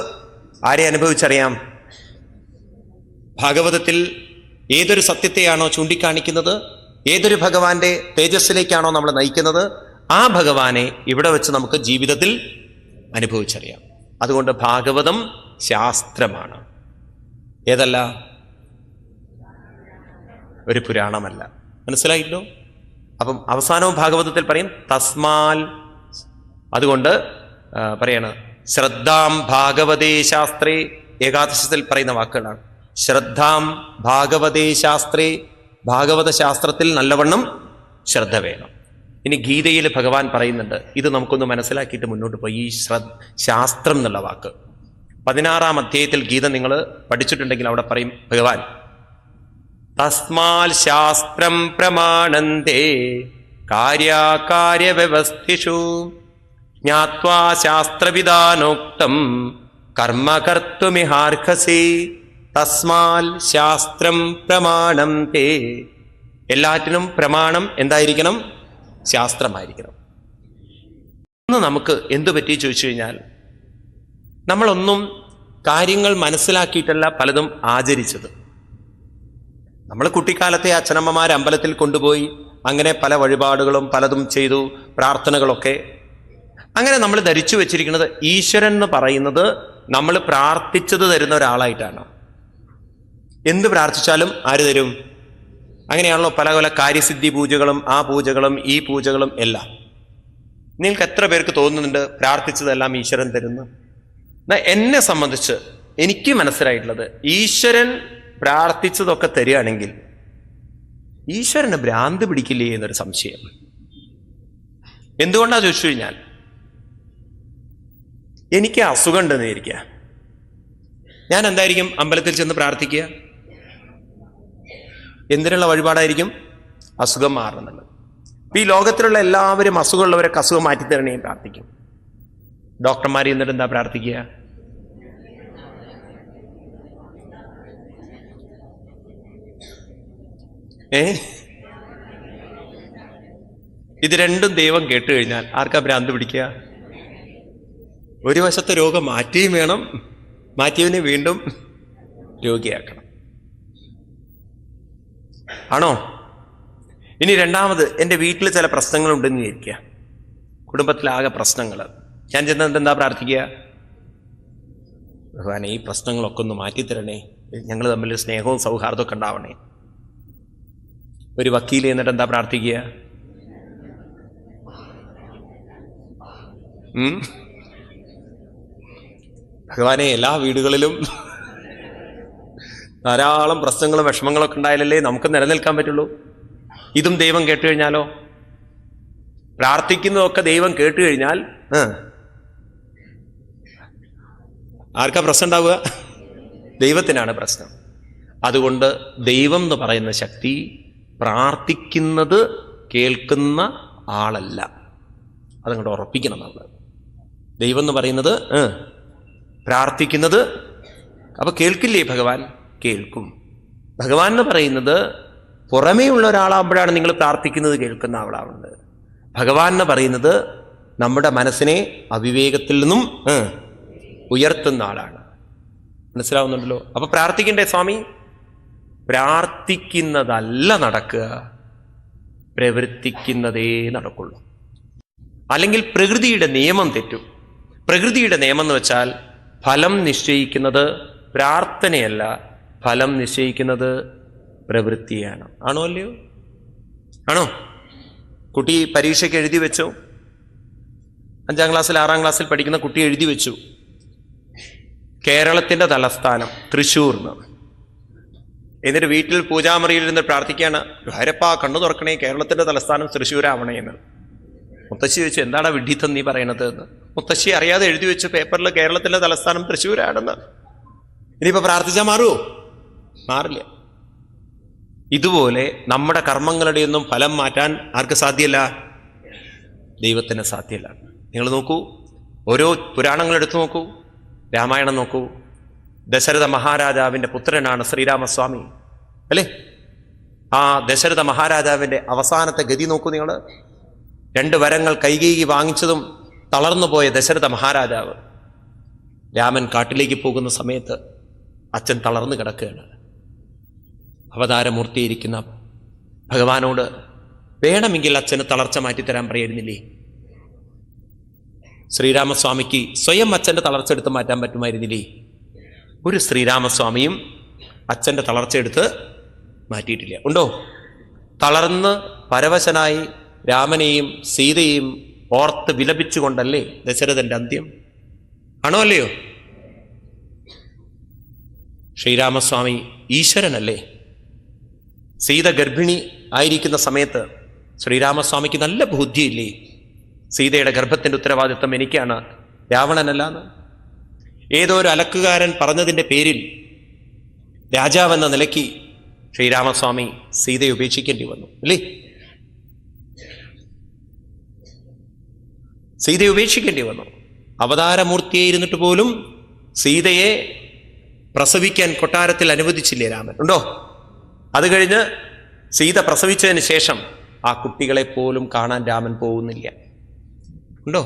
ആരെ അനുഭവിച്ചറിയാം? ഭാഗവതത്തിൽ ഏതൊരു സത്യത്തെയാണോ ചൂണ്ടിക്കാണിക്കുന്നത്, ഏതൊരു ഭഗവാന്റെ തേജസ്സിലേക്കാണോ നമ്മൾ നയിക്കുന്നത്, ആ ഭഗവാനെ ഇവിടെ വെച്ച് നമുക്ക് ജീവിതത്തിൽ അനുഭവിച്ചറിയാം. അതുകൊണ്ട് ഭാഗവതം ശാസ്ത്രമാണ്, ഏതല്ല, ഒരു പുരാണമല്ല. മനസ്സിലായില്ലോ? അപ്പം അവസാനവും ഭാഗവതത്തിൽ പറയും തസ്മാൽ. അതുകൊണ്ട് പറയാണ് ശ്രദ്ധാം ഭാഗവതേ ശാസ്ത്രേ. ഏകാദശത്തിൽ പറയുന്ന വാക്കുകളാണ്. ശ്രദ്ധാം ഭാഗവതേ ശാസ്ത്രേ. ഭാഗവത ശാസ്ത്രത്തിൽ നല്ലവണ്ണം ശ്രദ്ധ വേണം. ഇനി ഗീതയിൽ ഭഗവാൻ പറയുന്നുണ്ട്, ഇത് നമുക്കൊന്ന് മനസ്സിലാക്കിയിട്ട് മുന്നോട്ട് പോയി. ഈ ശാസ്ത്രം എന്നുള്ള വാക്ക് 16-ാം അധ്യായത്തിൽ ഗീത നിങ്ങൾ പഠിച്ചിട്ടുണ്ടെങ്കിൽ അവിടെ പറയും ഭഗവാൻ, തസ്മാൽ ശാസ്ത്രം പ്രമാണന്തേ കാര്യകാര്യവ്യവസ്ഥിഷു ജ്ഞാത്വാ ശാസ്ത്രവിധാനോക്തം കർമ്മ കർത്തുമിഹാർഹസി. തസ്മാൽ ശാസ്ത്രം പ്രമാണം തേ. എല്ലാറ്റിനും പ്രമാണം എന്തായിരിക്കണം? ശാസ്ത്രമായിരിക്കണം. നമുക്ക് എന്തു പറ്റി ചോദിച്ചു കഴിഞ്ഞാൽ, നമ്മളൊന്നും കാര്യങ്ങൾ മനസ്സിലാക്കിയിട്ടല്ല പലതും ആചരിച്ചത്. നമ്മൾ കുട്ടിക്കാലത്തെ അച്ഛനമ്മമാർ അമ്പലത്തിൽ കൊണ്ടുപോയി അങ്ങനെ പല വഴിപാടുകളും പലതും ചെയ്തു, പ്രാർത്ഥനകളൊക്കെ. അങ്ങനെ നമ്മൾ ധരിച്ചു വെച്ചിരിക്കുന്നത് ഈശ്വരൻ എന്ന് പറയുന്നത് നമ്മൾ പ്രാർത്ഥിച്ചത് തരുന്ന ഒരാളായിട്ടാണ്. എന്ത് പ്രാർത്ഥിച്ചാലും ആര് തരും? അങ്ങനെയാണല്ലോ പല പല കാര്യസിദ്ധി പൂജകളും ആ പൂജകളും ഈ പൂജകളും എല്ലാം. നിങ്ങൾക്ക് എത്ര പേർക്ക് തോന്നുന്നുണ്ട് പ്രാർത്ഥിച്ചതെല്ലാം ഈശ്വരൻ തരുന്നു? എന്നെ സംബന്ധിച്ച് എനിക്ക് മനസ്സിലായിട്ടുള്ളത്, ഈശ്വരൻ പ്രാർത്ഥിച്ചതൊക്കെ തരികയാണെങ്കിൽ ഈശ്വരന് ഭ്രാന്ത് പിടിക്കില്ലേ എന്നൊരു സംശയം. എന്തുകൊണ്ടാ ചോദിച്ചു കഴിഞ്ഞാൽ, എനിക്ക് അസുഖം ഉണ്ടെന്ന് വിചാരിക്കുക, ഞാൻ എന്തായിരിക്കും അമ്പലത്തിൽ ചെന്ന് പ്രാർത്ഥിക്കുക? എന്തിനുള്ള വഴിപാടായിരിക്കും? അസുഖം മാറണമെന്നുള്ളത്. ഈ ലോകത്തിലുള്ള എല്ലാവരും അസുഖമുള്ളവരൊക്കെ അസുഖം മാറ്റിത്തരണേ പ്രാർത്ഥിക്കും. ഡോക്ടർമാർ എന്നിട്ട് എന്താ പ്രാർത്ഥിക്കുക? ഇത് രണ്ടും ദൈവം കേട്ട് കഴിഞ്ഞാൽ ആർക്കാ ഭ്രാന്ത് പിടിക്കുക? ഒരു വശത്തെ രോഗം മാറ്റിയും വേണം, മാറ്റിയവനെ വീണ്ടും രോഗിയാക്കണം. ആണോ? ഇനി രണ്ടാമത്, എൻ്റെ വീട്ടിൽ ചില പ്രശ്നങ്ങളുണ്ടെന്ന് വിചാരിക്കുക, കുടുംബത്തിലാകെ പ്രശ്നങ്ങൾ. ഞാൻ ചെന്നിട്ട് എന്താ പ്രാർത്ഥിക്കുക? ഭഗവാനെ ഈ പ്രശ്നങ്ങളൊക്കെ ഒന്ന് മാറ്റിത്തരണേ, ഞങ്ങൾ തമ്മിൽ സ്നേഹവും സൗഹാർദ്ദമൊക്കെ ഉണ്ടാവണേ. ഒരു വക്കീൽ എന്നിട്ട് എന്താ പ്രാർത്ഥിക്കുക? ഭഗവാനെ എല്ലാ വീടുകളിലും ധാരാളം പ്രശ്നങ്ങളും വിഷമങ്ങളൊക്കെ ഉണ്ടായാലല്ലേ നമുക്ക് നിലനിൽക്കാൻ പറ്റുള്ളൂ. ഇതും ദൈവം കേട്ട് കഴിഞ്ഞാലോ? പ്രാർത്ഥിക്കുന്നതൊക്കെ ദൈവം കേട്ട് കഴിഞ്ഞാൽ ആർക്കാ പ്രശ്നം ഉണ്ടാവുക? ദൈവത്തിനാണ് പ്രശ്നം. അതുകൊണ്ട് ദൈവം എന്ന് പറയുന്ന ശക്തി പ്രാർത്ഥിക്കുന്നത് കേൾക്കുന്ന ആളല്ല. അതങ്ങോട്ട് ഉറപ്പിക്കണം നമ്മൾ. ദൈവം എന്ന് പറയുന്നത് പ്രാർത്ഥിക്കുന്നത്, അപ്പൊ കേൾക്കില്ലേ ഭഗവാൻ? കേൾക്കും. ഭഗവാൻ എന്ന് പറയുന്നത് പുറമേ ഉള്ള ഒരാളാകുമ്പോഴാണ് നിങ്ങൾ പ്രാർത്ഥിക്കുന്നത് കേൾക്കുന്ന ആളാവുന്നത്. ഭഗവാൻ എന്ന് പറയുന്നത് നമ്മുടെ മനസ്സിനെ അവിവേകത്തിൽ നിന്നും ഉയർത്തുന്ന ആളാണ്. മനസ്സിലാവുന്നുണ്ടല്ലോ? അപ്പൊ പ്രാർത്ഥിക്കണ്ടേ സ്വാമി? പ്രാർത്ഥിക്കുന്നതല്ല നടക്കുക, പ്രവർത്തിക്കുന്നതേ നടക്കുള്ളൂ. അല്ലെങ്കിൽ പ്രകൃതിയുടെ നിയമം തെറ്റും. പ്രകൃതിയുടെ നിയമം എന്ന് വെച്ചാൽ ഫലം നിശ്ചയിക്കുന്നത് പ്രാർത്ഥനയല്ല, ഫലം നിശ്ചയിക്കുന്നത് പ്രവൃത്തിയാണ്. ആണോ അല്ലയോ? ആണോ? കുട്ടി പരീക്ഷയ്ക്ക് എഴുതി വെച്ചു, 5ാം ക്ലാസ്സിൽ 6ാം ക്ലാസ്സിൽ പഠിക്കുന്ന കുട്ടി എഴുതി വെച്ചു, കേരളത്തിന്റെ തലസ്ഥാനം തൃശ്ശൂർ എന്ന്. എന്നിട്ട് വീട്ടിൽ പൂജാമുറിയിൽ നിന്ന് പ്രാർത്ഥിക്കുകയാണ്, ഹരപ്പാ കണ്ണു തുറക്കണേ, കേരളത്തിന്റെ തലസ്ഥാനം തൃശ്ശൂരാവണേ എന്ന്. മുത്തശ്ശി ചോദിച്ചു, എന്താണ് വിഡ്ഢിത്തം നീ പറയണത് എന്ന്. മുത്തശ്ശി അറിയാതെ എഴുതി വെച്ചു പേപ്പറിൽ കേരളത്തിന്റെ തലസ്ഥാനം തൃശ്ശൂരാണെന്ന്. ഇനിയിപ്പോ പ്രാർത്ഥിച്ചാൽ മാറുമോ? മാറില്ല. ഇതുപോലെ നമ്മുടെ കർമ്മങ്ങളുടെയൊന്നും ഫലം മാറ്റാൻ ആർക്ക് സാധ്യമല്ല? ദൈവത്തിന് സാധ്യമല്ല. നിങ്ങൾ നോക്കൂ, ഓരോ പുരാണങ്ങൾ എടുത്തു നോക്കൂ, രാമായണം നോക്കൂ. ദശരഥ മഹാരാജാവിന്റെ പുത്രനാണ് ശ്രീരാമസ്വാമി അല്ലേ? ആ ദശരഥ മഹാരാജാവിന്റെ അവസാനത്തെ ഗതി നോക്കൂ നിങ്ങൾ. 2 വരങ്ങൾ കൈകേയി വാങ്ങിച്ചതും തളർന്നു പോയ ദശരഥ മഹാരാജാവ് രാമൻ കാട്ടിലേക്ക് പോകുന്ന സമയത്ത് അച്ഛൻ തളർന്നു കിടക്കുകയാണ്. അവതാരമൂർത്തിയിരിക്കുന്ന ഭഗവാനോട് വേണമെങ്കിൽ അച്ഛന് തളർച്ച മാറ്റിത്തരാൻ പറയായിരുന്നില്ലേ? ശ്രീരാമസ്വാമിക്ക് സ്വയം അച്ഛൻ്റെ തളർച്ച എടുത്ത് മാറ്റാൻ പറ്റുമായിരുന്നില്ലേ? ഒരു ശ്രീരാമസ്വാമിയും അച്ഛൻ്റെ തളർച്ച എടുത്ത് മാറ്റിയിട്ടില്ല. ഉണ്ടോ? തളർന്ന് പരവശനായി രാമനെയും സീതയെയും ഓർത്ത് വിലപിച്ചുകൊണ്ടല്ലേ ദശരഥന്റെ അന്ത്യം? ആണോ അല്ലയോ? ശ്രീരാമസ്വാമി ഈശ്വരനല്ലേ? സീത ഗർഭിണി ആയിരിക്കുന്ന സമയത്ത് ശ്രീരാമസ്വാമിക്ക് നല്ല ബുദ്ധിയില്ലേ? സീതയുടെ ഗർഭത്തിന്റെ ഉത്തരവാദിത്വം എനിക്കാണ്, രാവണനല്ലാന്ന്. ഏതോ ഒരു അലക്കുകാരൻ പറഞ്ഞതിൻ്റെ പേരിൽ രാജാവെന്ന നിലയ്ക്ക് ശ്രീരാമസ്വാമി സീതയെ ഉപേക്ഷിക്കേണ്ടി വന്നു അല്ലേ? സീതയെ ഉപേക്ഷിക്കേണ്ടി വന്നു. അവതാരമൂർത്തിയായിരുന്നിട്ട് പോലും സീതയെ പ്രസവിക്കാൻ കൊട്ടാരത്തിൽ അനുവദിച്ചില്ലേ രാമൻ? ഉണ്ടോ? അത് കഴിഞ്ഞ് സീത പ്രസവിച്ചതിന് ശേഷം ആ കുട്ടികളെ പോലും കാണാൻ രാമൻ പോകുന്നില്ല. ഉണ്ടോ?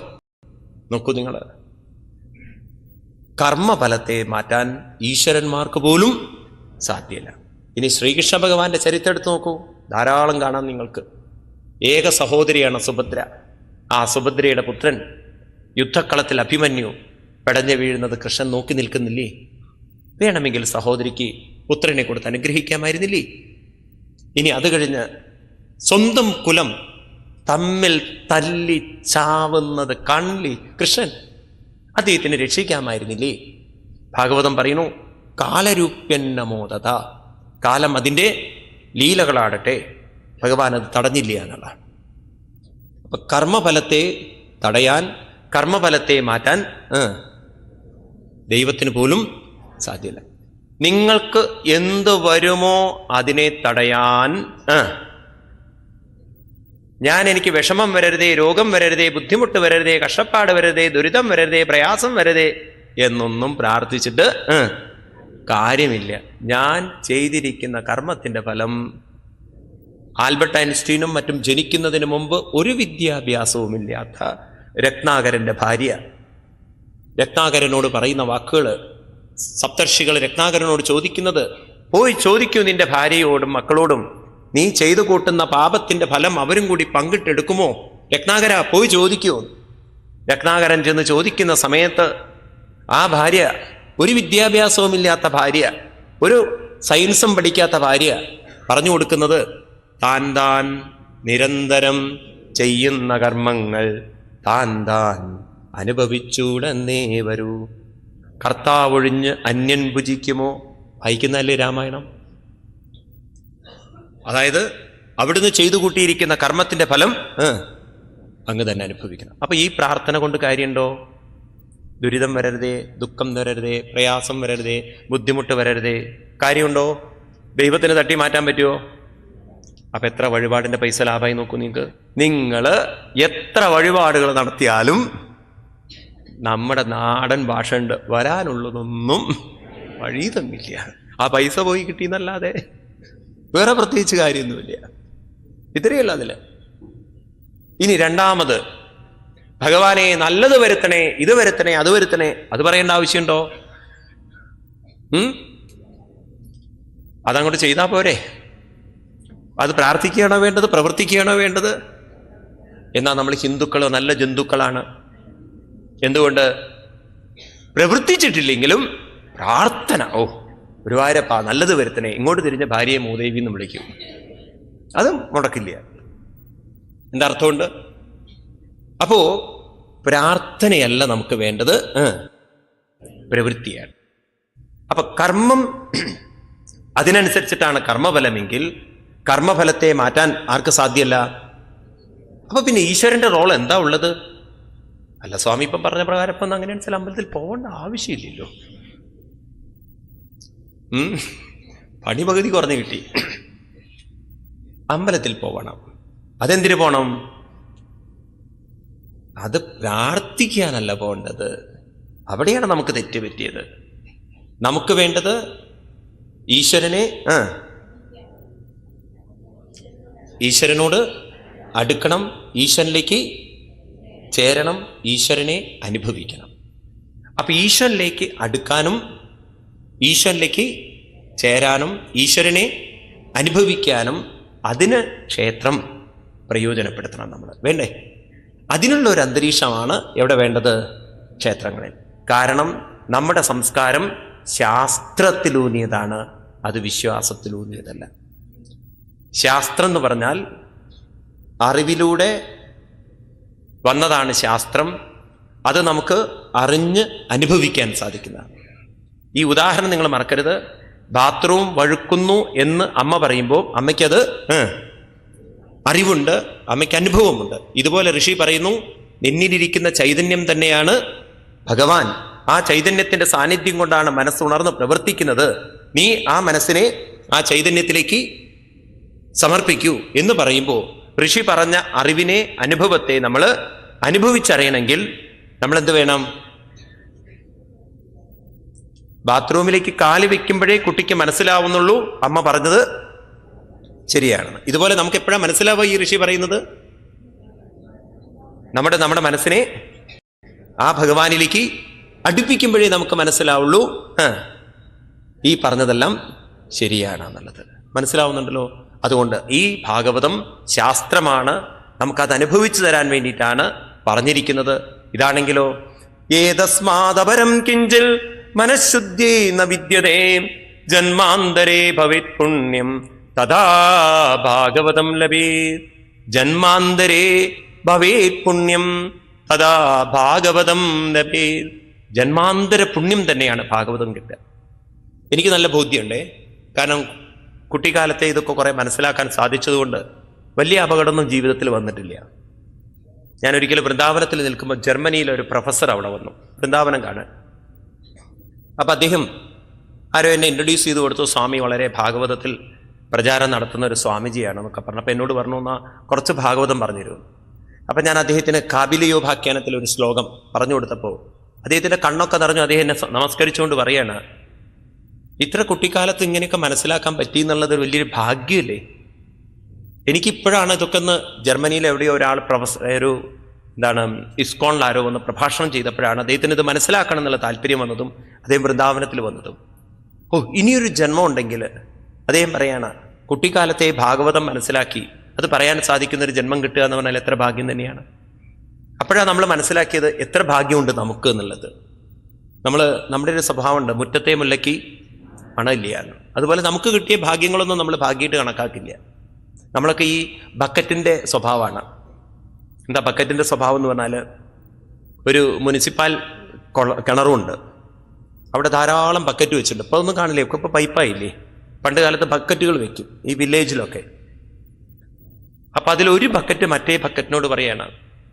നോക്കൂ നിങ്ങൾ, കർമ്മഫലത്തെ മാറ്റാൻ ഈശ്വരന്മാർക്ക് പോലും സാധ്യമല്ല. ഇനി ശ്രീകൃഷ്ണ ഭഗവാന്റെ ചരിത്രം എടുത്ത് നോക്കൂ, ധാരാളം കാണാം നിങ്ങൾക്ക്. ഏക സഹോദരിയാണ് സുഭദ്ര. ആ സുഭദ്രയുടെ പുത്രൻ യുദ്ധക്കളത്തിൽ അഭിമന്യു പെടഞ്ഞു വീഴുന്നത് കൃഷ്ണൻ നോക്കി നിൽക്കുന്നില്ലേ? വേണമെങ്കിൽ സഹോദരിക്ക് പുത്രനെ കൊടുത്ത് അനുഗ്രഹിക്കാമായിരുന്നില്ലേ? ഇനി അത് കഴിഞ്ഞ് സ്വന്തം കുലം തമ്മിൽ തല്ലി ചാവുന്നത് കണ്ണി കൃഷ്ണൻ അദ്ദേഹത്തിന് രക്ഷിക്കാമായിരുന്നില്ലേ? ഭാഗവതം പറയുന്നു, കാലരൂപ്യന്നമോദത, കാലം അതിൻ്റെ ലീലകളാടട്ടെ, ഭഗവാൻ അത് തടഞ്ഞില്ല എന്നുള്ളതാണ്. അപ്പൊ കർമ്മഫലത്തെ തടയാൻ, കർമ്മഫലത്തെ മാറ്റാൻ ദൈവത്തിന് പോലും സാധ്യമല്ല. നിങ്ങൾക്ക് എന്ത് വരുമോ അതിനെ തടയാൻ എനിക്ക് വിഷമം വരരുതേ, രോഗം വരരുതേ, ബുദ്ധിമുട്ട് വരരുതേ, കഷ്ടപ്പാട് വരരുതേ, ദുരിതം വരരുതേ, പ്രയാസം വരരുതേ എന്നൊന്നും പ്രാർത്ഥിച്ചിട്ട് കാര്യമില്ല. ഞാൻ ചെയ്തിരിക്കുന്ന കർമ്മത്തിന്റെ ഫലം, ആൽബർട്ട് ഐൻസ്റ്റീനും മറ്റും ജനിക്കുന്നതിന് മുമ്പ് ഒരു വിദ്യാഭ്യാസവുമില്ലാത്ത രത്നാകരന്റെ ഭാര്യ രത്നാകരനോട് പറയുന്ന വാക്കുകൾ, സപ്തർഷികൾ രത്നാകരനോട് ചോദിക്കുന്നത്, പോയി ചോദിക്കൂ നിന്റെ ഭാര്യയോടും മക്കളോടും, നീ ചെയ്തു കൂട്ടുന്ന പാപത്തിന്റെ ഫലം അവരും കൂടി പങ്കിട്ടെടുക്കുമോ? രത്നാകര പോയി ചോദിക്കൂ. രത്നാകരൻ ചെന്ന് ചോദിക്കുന്ന സമയത്ത് ആ ഭാര്യ, ഒരു വിദ്യാഭ്യാസവുമില്ലാത്ത ഭാര്യ, ഒരു സയൻസും പഠിക്കാത്ത ഭാര്യ പറഞ്ഞു കൊടുക്കുന്നത്, താൻ താൻ നിരന്തരം ചെയ്യുന്ന കർമ്മങ്ങൾ താൻ താൻ അനുഭവിച്ചൂടന്നേ വരൂ, കർത്താവൊഴിഞ്ഞ് അന്യൻ ഭുജിക്കുമോ? വായിക്കുന്നതല്ലേ രാമായണം. അതായത് അവിടുന്ന് ചെയ്തു കൂട്ടിയിരിക്കുന്ന കർമ്മത്തിന്റെ ഫലം അങ്ങ് തന്നെ അനുഭവിക്കണം. അപ്പൊ ഈ പ്രാർത്ഥന കൊണ്ട് കാര്യമുണ്ടോ? ദുരിതം വരരുതേ, ദുഃഖം വരരുതേ, പ്രയാസം വരരുതേ, ബുദ്ധിമുട്ട് വരരുതേ, കാര്യമുണ്ടോ? ദൈവത്തിന് തട്ടി മാറ്റാൻ പറ്റുമോ? അപ്പൊ എത്ര വഴിപാടിന്റെ പൈസ ലാഭമായി നോക്കൂ നിങ്ങൾക്ക്. നിങ്ങൾ എത്ര വഴിപാടുകൾ നടത്തിയാലും നമ്മുടെ നാടൻ ഭാഷ ഉണ്ട്, വരാനുള്ളതൊന്നും വഴി തന്നില്ല. ആ പൈസ പോയി കിട്ടിയെന്നല്ലാതെ വേറെ പ്രത്യേകിച്ച് കാര്യമൊന്നുമില്ല. ഇത്രയല്ല അതില്. ഇനി രണ്ടാമത്, ഭഗവാനെ നല്ലത് വരുത്തണേ, ഇത് വരുത്തണേ, അത് വരുത്തണേ, അത് പറയേണ്ട ആവശ്യമുണ്ടോ? അതങ്ങോട്ട് ചെയ്താൽ പോരെ? അത് പ്രാർത്ഥിക്കുകയാണോ വേണ്ടത്, പ്രവർത്തിക്കുകയാണോ വേണ്ടത്? എന്നാൽ നമ്മൾ ഹിന്ദുക്കളോ നല്ല ജന്തുക്കളാണ്. എന്തുകൊണ്ട്? പ്രവർത്തിച്ചിട്ടില്ലെങ്കിലും പ്രാർത്ഥന, ഓ ഗുരുവായൂരപ്പ നല്ലത് വരുത്തണേ, ഇങ്ങോട്ട് തിരിഞ്ഞ ഭാര്യയെ മൂദേവി എന്ന് വിളിക്കും. അതും മുടക്കില്ല. എന്താ അർത്ഥമുണ്ട്? അപ്പോ പ്രാർത്ഥനയല്ല നമുക്ക് വേണ്ടത്, പ്രവൃത്തിയാണ്. അപ്പൊ കർമ്മം അതിനനുസരിച്ചിട്ടാണ് കർമ്മഫലമെങ്കിൽ കർമ്മഫലത്തെ മാറ്റാൻ ആർക്ക് സാധ്യമല്ല. അപ്പൊ പിന്നെ ഈശ്വരന്റെ റോൾ എന്താ ഉള്ളത്? അല്ല സ്വാമി ഇപ്പം പറഞ്ഞ പ്രകാരം ഇപ്പം അങ്ങനെയാണ്, ചില അമ്പലത്തിൽ പോകേണ്ട ആവശ്യമില്ലല്ലോ. പണി പകുതി കുറഞ്ഞു കിട്ടി, അമ്പലത്തിൽ പോകണം. അതെന്തിനു പോണം? അത് പ്രാർത്ഥിക്കാനല്ല പോകേണ്ടത്. അവിടെയാണ് നമുക്ക് തെറ്റ് പറ്റിയത്. നമുക്ക് വേണ്ടത് ഈശ്വരനെ ഈശ്വരനോട് അടുക്കണം, ഈശ്വരനിലേക്ക് ചേരണം, ഈശ്വരനെ അനുഭവിക്കണം. അപ്പൊ ഈശ്വരനിലേക്ക് അടുക്കാനും ഈശ്വരനിലേക്ക് ചേരാനും ഈശ്വരനെ അനുഭവിക്കാനും അതിന് ക്ഷേത്രം പ്രയോജനപ്പെടുത്തണം നമ്മൾ, വേണ്ടേ? അതിനുള്ള ഒരു അന്തരീക്ഷമാണ് എവിടെ വേണ്ടത്? ക്ഷേത്രങ്ങളിൽ. കാരണം നമ്മുടെ സംസ്കാരം ശാസ്ത്രത്തിലൂന്നിയതാണ്, അത് വിശ്വാസത്തിലൂന്നിയതല്ല. ശാസ്ത്രം എന്ന് പറഞ്ഞാൽ അറിവിലൂടെ വന്നതാണ് ശാസ്ത്രം. അത് നമുക്ക് അറിഞ്ഞ് അനുഭവിക്കാൻ സാധിക്കുന്നതാണ്. ഈ ഉദാഹരണം നിങ്ങൾ മറക്കരുത്. ബാത്റൂം വഴുക്കുന്നു എന്ന് അമ്മ പറയുമ്പോൾ അമ്മയ്ക്കത് അറിവുണ്ട്, അമ്മയ്ക്ക് അനുഭവമുണ്ട്. ഇതുപോലെ ഋഷി പറയുന്നു, നിന്നിലിരിക്കുന്ന ചൈതന്യം തന്നെയാണ് ഭഗവാൻ. ആ ചൈതന്യത്തിന്റെ സാന്നിധ്യം കൊണ്ടാണ് മനസ്സുണർന്ന് പ്രവർത്തിക്കുന്നത്. നീ ആ മനസ്സിനെ ആ ചൈതന്യത്തിലേക്ക് സമർപ്പിക്കൂ എന്ന് പറയുമ്പോൾ ഋഷി പറഞ്ഞ അറിവിനെ, അനുഭവത്തെ നമ്മൾ അനുഭവിച്ചറിയണമെങ്കിൽ നമ്മൾ എന്ത് വേണം? ബാത്റൂമിലേക്ക് കാല് വെക്കുമ്പോഴേ കുട്ടിക്ക് മനസ്സിലാവുന്നുള്ളൂ അമ്മ പറഞ്ഞത് ശരിയാണെന്ന്. ഇതുപോലെ നമുക്ക് എപ്പോഴാണ് മനസ്സിലാവുക ഈ ഋഷി പറയുന്നത്? നമ്മുടെ മനസ്സിനെ ആ ഭഗവാനിലേക്ക് അടുപ്പിക്കുമ്പോഴേ നമുക്ക് മനസ്സിലാവുള്ളൂ ഈ പറഞ്ഞതെല്ലാം ശരിയാണെന്നുള്ളത്. മനസ്സിലാവുന്നുണ്ടല്ലോ? അതുകൊണ്ട് ഈ ഭാഗവതം ശാസ്ത്രമാണ്, നമുക്കത് അനുഭവിച്ചു തരാൻ വേണ്ടിയിട്ടാണ് പറഞ്ഞിരിക്കുന്നത്. ഇതാണെങ്കിലോ ഏതസ്മാദപരം കിഞ്ചിൽ മനഃശുദ്ധി ന വിദ്യതേ ജന്മാന്തരേ ഭവേത് പുണ്യം തഥാ ഭാഗവതം ലഭേത്. ജന്മാന്തരേ ഭവേത് പുണ്യം തഥാ ഭാഗവതം ലഭേത്. ജന്മാന്തര പുണ്യം തന്നെയാണ് ഭാഗവതം കിട്ടുക. എനിക്ക് നല്ല ബോധ്യമുണ്ടേ. കാരണം കുട്ടിക്കാലത്തെ ഇതൊക്കെ കുറെ മനസ്സിലാക്കാൻ സാധിച്ചതുകൊണ്ട് വലിയ അപകടമൊന്നും ജീവിതത്തിൽ വന്നിട്ടില്ല. ഞാൻ ഒരിക്കലും വൃന്ദാവനത്തിൽ നിൽക്കുമ്പോൾ ജർമ്മനിയിലെ ഒരു പ്രൊഫസർ അവിടെ വന്നു വൃന്ദാവനം കാണാൻ. അപ്പം അദ്ദേഹം ആരോ എന്നെ ഇൻട്രൊഡ്യൂസ് ചെയ്ത് കൊടുത്തു. സ്വാമി വളരെ ഭാഗവതത്തിൽ പ്രചാരം നടത്തുന്ന ഒരു സ്വാമിജിയാണെന്നൊക്കെ പറഞ്ഞു. അപ്പം എന്നോട് പറഞ്ഞു, എന്നാൽ കുറച്ച് ഭാഗവതം പറഞ്ഞു തരുന്നു. അപ്പം ഞാൻ അദ്ദേഹത്തിന് കാബിലയോപാഖ്യാനത്തിൽ ഒരു ശ്ലോകം പറഞ്ഞു കൊടുത്തപ്പോൾ അദ്ദേഹത്തിൻ്റെ കണ്ണൊക്കെ നിറഞ്ഞു. അദ്ദേഹം എന്നെ നമസ്കരിച്ചുകൊണ്ട് പറയാണ്, ഇത്ര കുട്ടിക്കാലത്ത് ഇങ്ങനെയൊക്കെ മനസ്സിലാക്കാൻ പറ്റി എന്നുള്ളത് വലിയൊരു ഭാഗ്യമല്ലേ. എനിക്കിപ്പോഴാണ് ഇതൊക്കെ ഒന്ന് ജർമ്മനിയിൽ എവിടെയോ ഒരാൾ ഒരു ഇസ്കോണിലാരോ ഒന്ന് പ്രഭാഷണം ചെയ്തപ്പോഴാണ് അദ്ദേഹത്തിന് ഇത് മനസ്സിലാക്കണം എന്നുള്ള താല്പര്യം വന്നതും അദ്ദേഹം വൃന്ദാവനത്തിൽ വന്നതും. ഇനിയൊരു ജന്മം ഉണ്ടെങ്കിൽ അദ്ദേഹം പറയാണ്, കുട്ടിക്കാലത്തെ ഭാഗവതം മനസ്സിലാക്കി അത് പറയാൻ സാധിക്കുന്നൊരു ജന്മം കിട്ടുക എന്ന് പറഞ്ഞാൽ എത്ര ഭാഗ്യം തന്നെയാണ്. അപ്പോഴാണ് നമ്മൾ മനസ്സിലാക്കിയത് എത്ര ഭാഗ്യമുണ്ട് നമുക്ക് എന്നുള്ളത്. നമ്മുടെ ഒരു സ്വഭാവമുണ്ട്, മുറ്റത്തെ മുല്ലയ്ക്ക് മണമില്ല എന്ന്. അതുപോലെ നമുക്ക് കിട്ടിയ ഭാഗ്യങ്ങളൊന്നും നമ്മൾ ഭാഗ്യമായിട്ട് കണക്കാക്കില്ല. നമ്മളൊക്കെ ഈ ബക്കറ്റിൻ്റെ സ്വഭാവമാണ്. എന്താ ബക്കറ്റിൻ്റെ സ്വഭാവം എന്ന് പറഞ്ഞാൽ, ഒരു മുനിസിപ്പൽ കിണറുണ്ട്, അവിടെ ധാരാളം ബക്കറ്റ് വെച്ചിട്ടുണ്ട്. ഇപ്പോൾ ഒന്നും കാണില്ലേ, ഒക്കെ ഇപ്പോൾ പൈപ്പായില്ലേ. പണ്ട് കാലത്ത് ബക്കറ്റുകൾ വെക്കും ഈ വില്ലേജിലൊക്കെ. അപ്പം അതിലൊരു ബക്കറ്റ് മറ്റേ ബക്കറ്റിനോട് പറയാണ്,